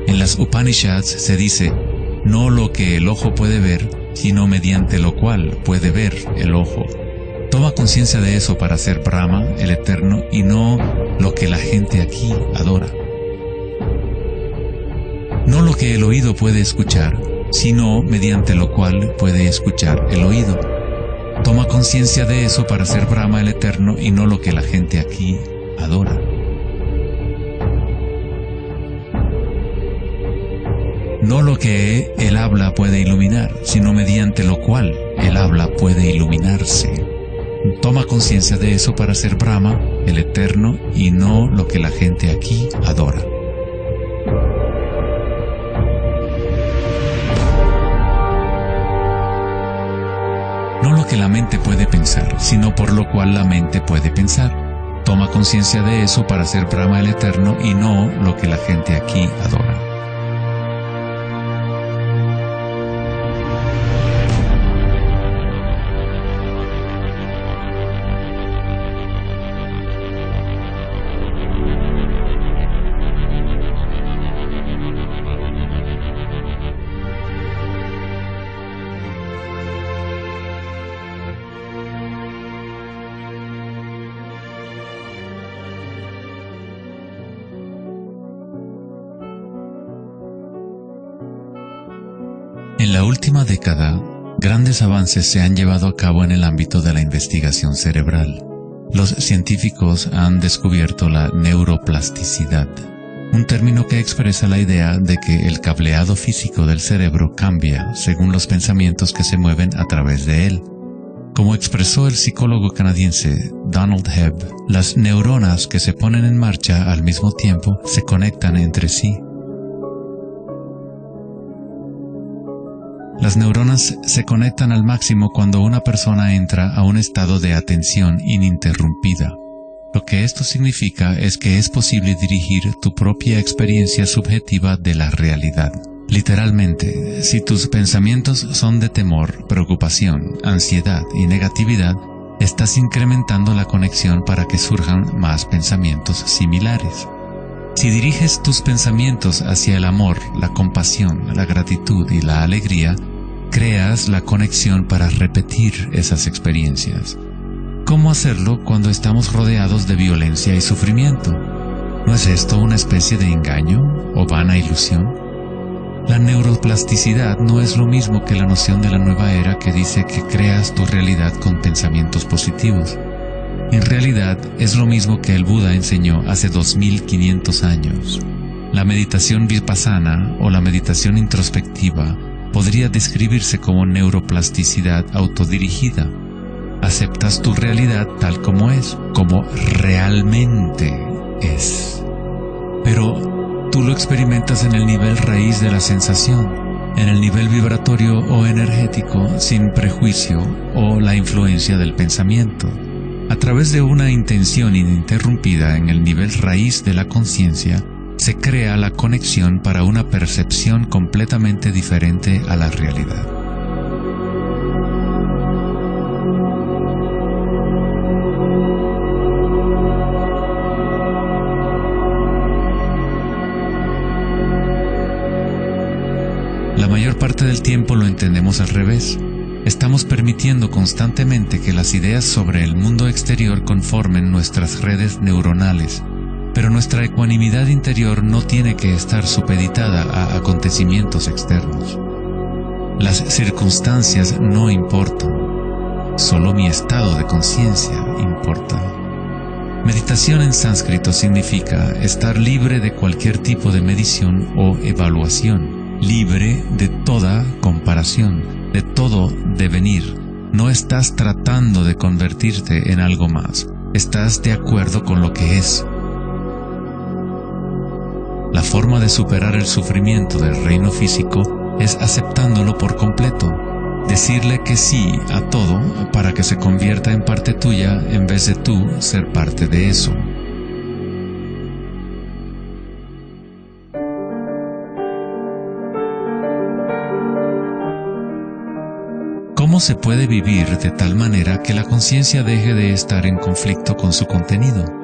En las Upanishads se dice, no lo que el ojo puede ver, sino mediante lo cual puede ver el ojo. Toma conciencia de eso para ser Brahma, el Eterno, y no lo que la gente aquí adora. No lo que el oído puede escuchar, sino mediante lo cual puede escuchar el oído. Toma conciencia de eso para ser Brahma, el Eterno, y no lo que la gente aquí adora. No lo que el habla puede iluminar, sino mediante lo cual el habla puede iluminarse. Toma conciencia de eso para ser Brahma, el Eterno, y no lo que la gente aquí adora. No lo que la mente puede pensar, sino por lo cual la mente puede pensar. Toma conciencia de eso para ser Brahma, el Eterno, y no lo que la gente aquí adora. En la última década, grandes avances se han llevado a cabo en el ámbito de la investigación cerebral. Los científicos han descubierto la neuroplasticidad, un término que expresa la idea de que el cableado físico del cerebro cambia según los pensamientos que se mueven a través de él. Como expresó el psicólogo canadiense Donald Hebb, las neuronas que se ponen en marcha al mismo tiempo se conectan entre sí. Las neuronas se conectan al máximo cuando una persona entra a un estado de atención ininterrumpida. Lo que esto significa es que es posible dirigir tu propia experiencia subjetiva de la realidad. Literalmente, si tus pensamientos son de temor, preocupación, ansiedad y negatividad, estás incrementando la conexión para que surjan más pensamientos similares. Si diriges tus pensamientos hacia el amor, la compasión, la gratitud y la alegría, creas la conexión para repetir esas experiencias. ¿Cómo hacerlo cuando estamos rodeados de violencia y sufrimiento? ¿No es esto una especie de engaño o vana ilusión? La neuroplasticidad no es lo mismo que la noción de la nueva era que dice que creas tu realidad con pensamientos positivos. En realidad es lo mismo que el Buda enseñó hace 2500 años. La meditación vipassana o la meditación introspectiva podría describirse como neuroplasticidad autodirigida. Aceptas tu realidad tal como es, como realmente es. Pero tú lo experimentas en el nivel raíz de la sensación, en el nivel vibratorio o energético, sin prejuicio o la influencia del pensamiento. A través de una intención ininterrumpida en el nivel raíz de la conciencia, se crea la conexión para una percepción completamente diferente a la realidad. La mayor parte del tiempo lo entendemos al revés. Estamos permitiendo constantemente que las ideas sobre el mundo exterior conformen nuestras redes neuronales, pero nuestra ecuanimidad interior no tiene que estar supeditada a acontecimientos externos. Las circunstancias no importan, solo mi estado de conciencia importa. Meditación en sánscrito significa estar libre de cualquier tipo de medición o evaluación, libre de toda comparación, de todo devenir. No estás tratando de convertirte en algo más, estás de acuerdo con lo que es. La forma de superar el sufrimiento del reino físico es aceptándolo por completo, decirle que sí a todo para que se convierta en parte tuya en vez de tú ser parte de eso. ¿Cómo se puede vivir de tal manera que la conciencia deje de estar en conflicto con su contenido?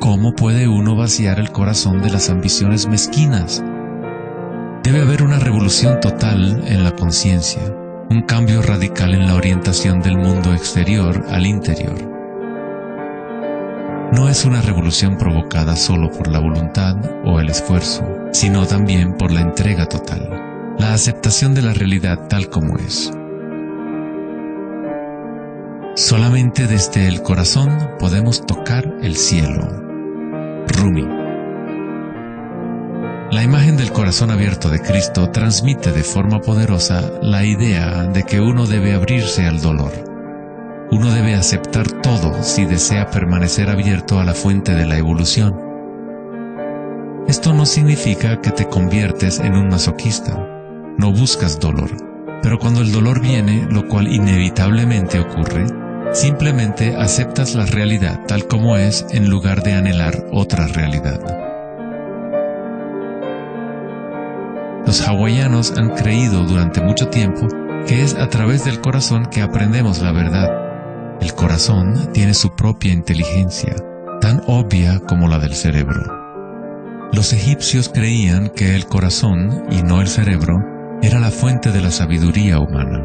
¿Cómo puede uno vaciar el corazón de las ambiciones mezquinas? Debe haber una revolución total en la conciencia, un cambio radical en la orientación del mundo exterior al interior. No es una revolución provocada solo por la voluntad o el esfuerzo, sino también por la entrega total, la aceptación de la realidad tal como es. Solamente desde el corazón podemos tocar el cielo. Rumi. La imagen del corazón abierto de Cristo transmite de forma poderosa la idea de que uno debe abrirse al dolor. Uno debe aceptar todo si desea permanecer abierto a la fuente de la evolución. Esto no significa que te conviertes en un masoquista. No buscas dolor, pero cuando el dolor viene, lo cual inevitablemente ocurre, simplemente aceptas la realidad tal como es en lugar de anhelar otra realidad. Los hawaianos han creído durante mucho tiempo que es a través del corazón que aprendemos la verdad. El corazón tiene su propia inteligencia, tan obvia como la del cerebro. Los egipcios creían que el corazón, y no el cerebro, era la fuente de la sabiduría humana.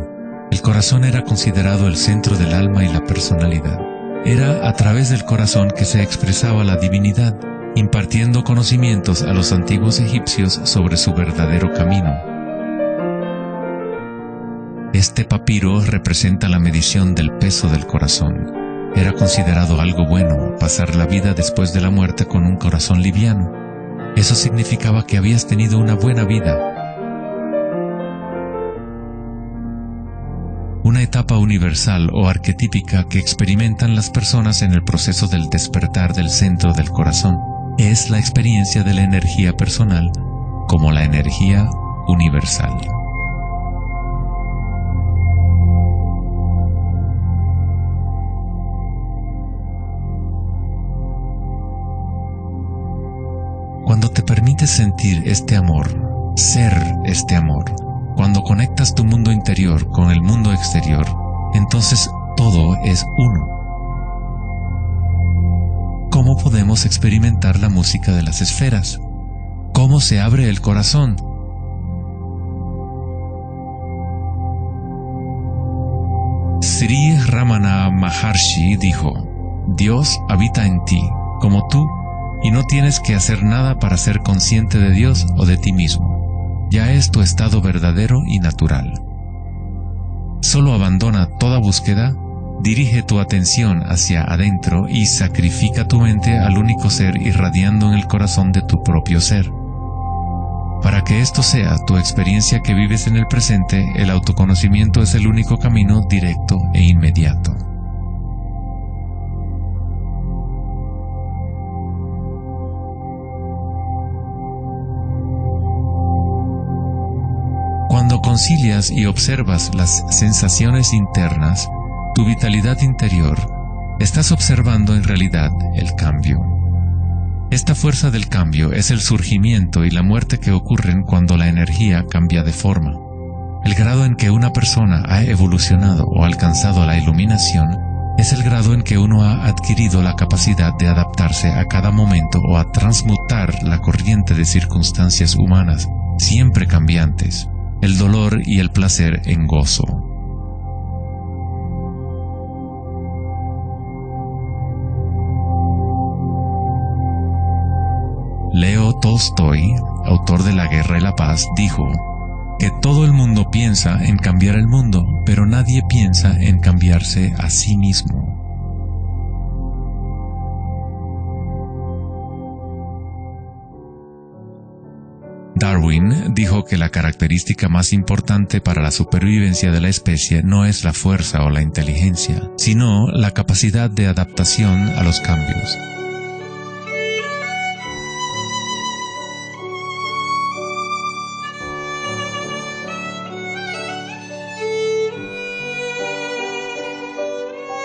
El corazón era considerado el centro del alma y la personalidad. Era a través del corazón que se expresaba la divinidad, impartiendo conocimientos a los antiguos egipcios sobre su verdadero camino. Este papiro representa la medición del peso del corazón. Era considerado algo bueno pasar la vida después de la muerte con un corazón liviano. Eso significaba que habías tenido una buena vida. Una etapa universal o arquetípica que experimentan las personas en el proceso del despertar del centro del corazón es la experiencia de la energía personal como la energía universal. Cuando te permites sentir este amor, ser este amor, cuando conectas tu mundo interior con el mundo exterior, entonces todo es uno. ¿Cómo podemos experimentar la música de las esferas? ¿Cómo se abre el corazón? Sri Ramana Maharshi dijo: Dios habita en ti, como tú, y no tienes que hacer nada para ser consciente de Dios o de ti mismo. Ya es tu estado verdadero y natural. Solo abandona toda búsqueda, dirige tu atención hacia adentro y sacrifica tu mente al único ser irradiando en el corazón de tu propio ser. Para que esto sea tu experiencia que vives en el presente, el autoconocimiento es el único camino directo e inmediato. Cuando concilias y observas las sensaciones internas, tu vitalidad interior, estás observando en realidad el cambio. Esta fuerza del cambio es el surgimiento y la muerte que ocurren cuando la energía cambia de forma. El grado en que una persona ha evolucionado o alcanzado la iluminación es el grado en que uno ha adquirido la capacidad de adaptarse a cada momento o a transmutar la corriente de circunstancias humanas, siempre cambiantes, el dolor y el placer en gozo. Leo Tolstoy, autor de La Guerra y la Paz, dijo que todo el mundo piensa en cambiar el mundo, pero nadie piensa en cambiarse a sí mismo. Darwin dijo que la característica más importante para la supervivencia de la especie no es la fuerza o la inteligencia, sino la capacidad de adaptación a los cambios.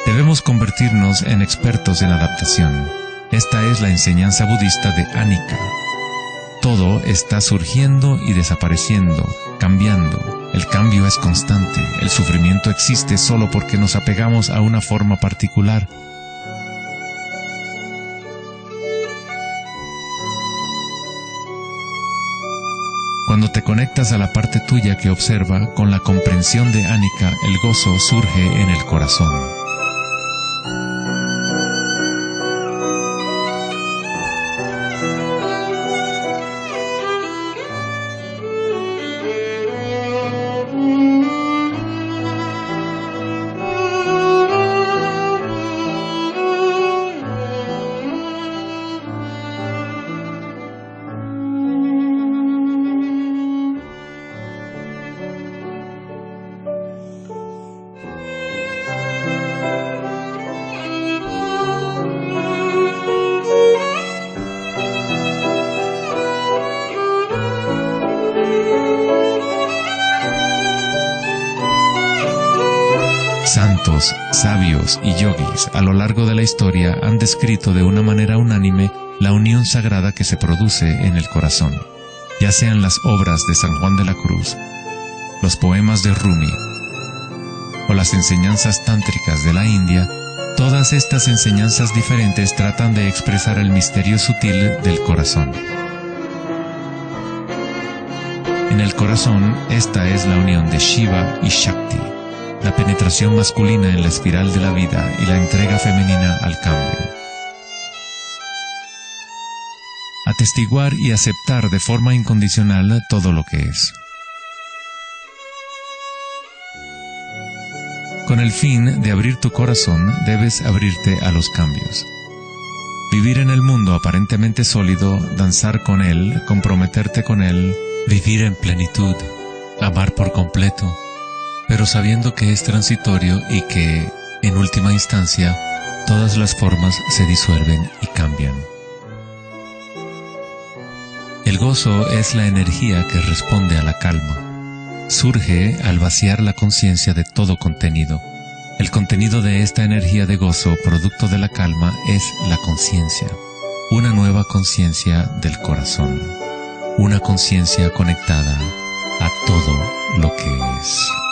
Debemos convertirnos en expertos en adaptación. Esta es la enseñanza budista de Anicca. Todo está surgiendo y desapareciendo, cambiando. El cambio es constante. El sufrimiento existe solo porque nos apegamos a una forma particular. Cuando te conectas a la parte tuya que observa, con la comprensión de Anicca, el gozo surge en el corazón. Santos, sabios y yogis a lo largo de la historia han descrito de una manera unánime la unión sagrada que se produce en el corazón, ya sean las obras de San Juan de la Cruz, los poemas de Rumi o las enseñanzas tántricas de la India. Todas estas enseñanzas diferentes tratan de expresar el misterio sutil del corazón. En el corazón, esta es la unión de Shiva y Shakti, la penetración masculina en la espiral de la vida y la entrega femenina al cambio. Atestiguar y aceptar de forma incondicional todo lo que es. Con el fin de abrir tu corazón, debes abrirte a los cambios. Vivir en el mundo aparentemente sólido, danzar con él, comprometerte con él, vivir en plenitud, amar por completo, pero sabiendo que es transitorio y que, en última instancia, todas las formas se disuelven y cambian. El gozo es la energía que responde a la calma. Surge al vaciar la conciencia de todo contenido. El contenido de esta energía de gozo, producto de la calma, es la conciencia. Una nueva conciencia del corazón. Una conciencia conectada a todo lo que es.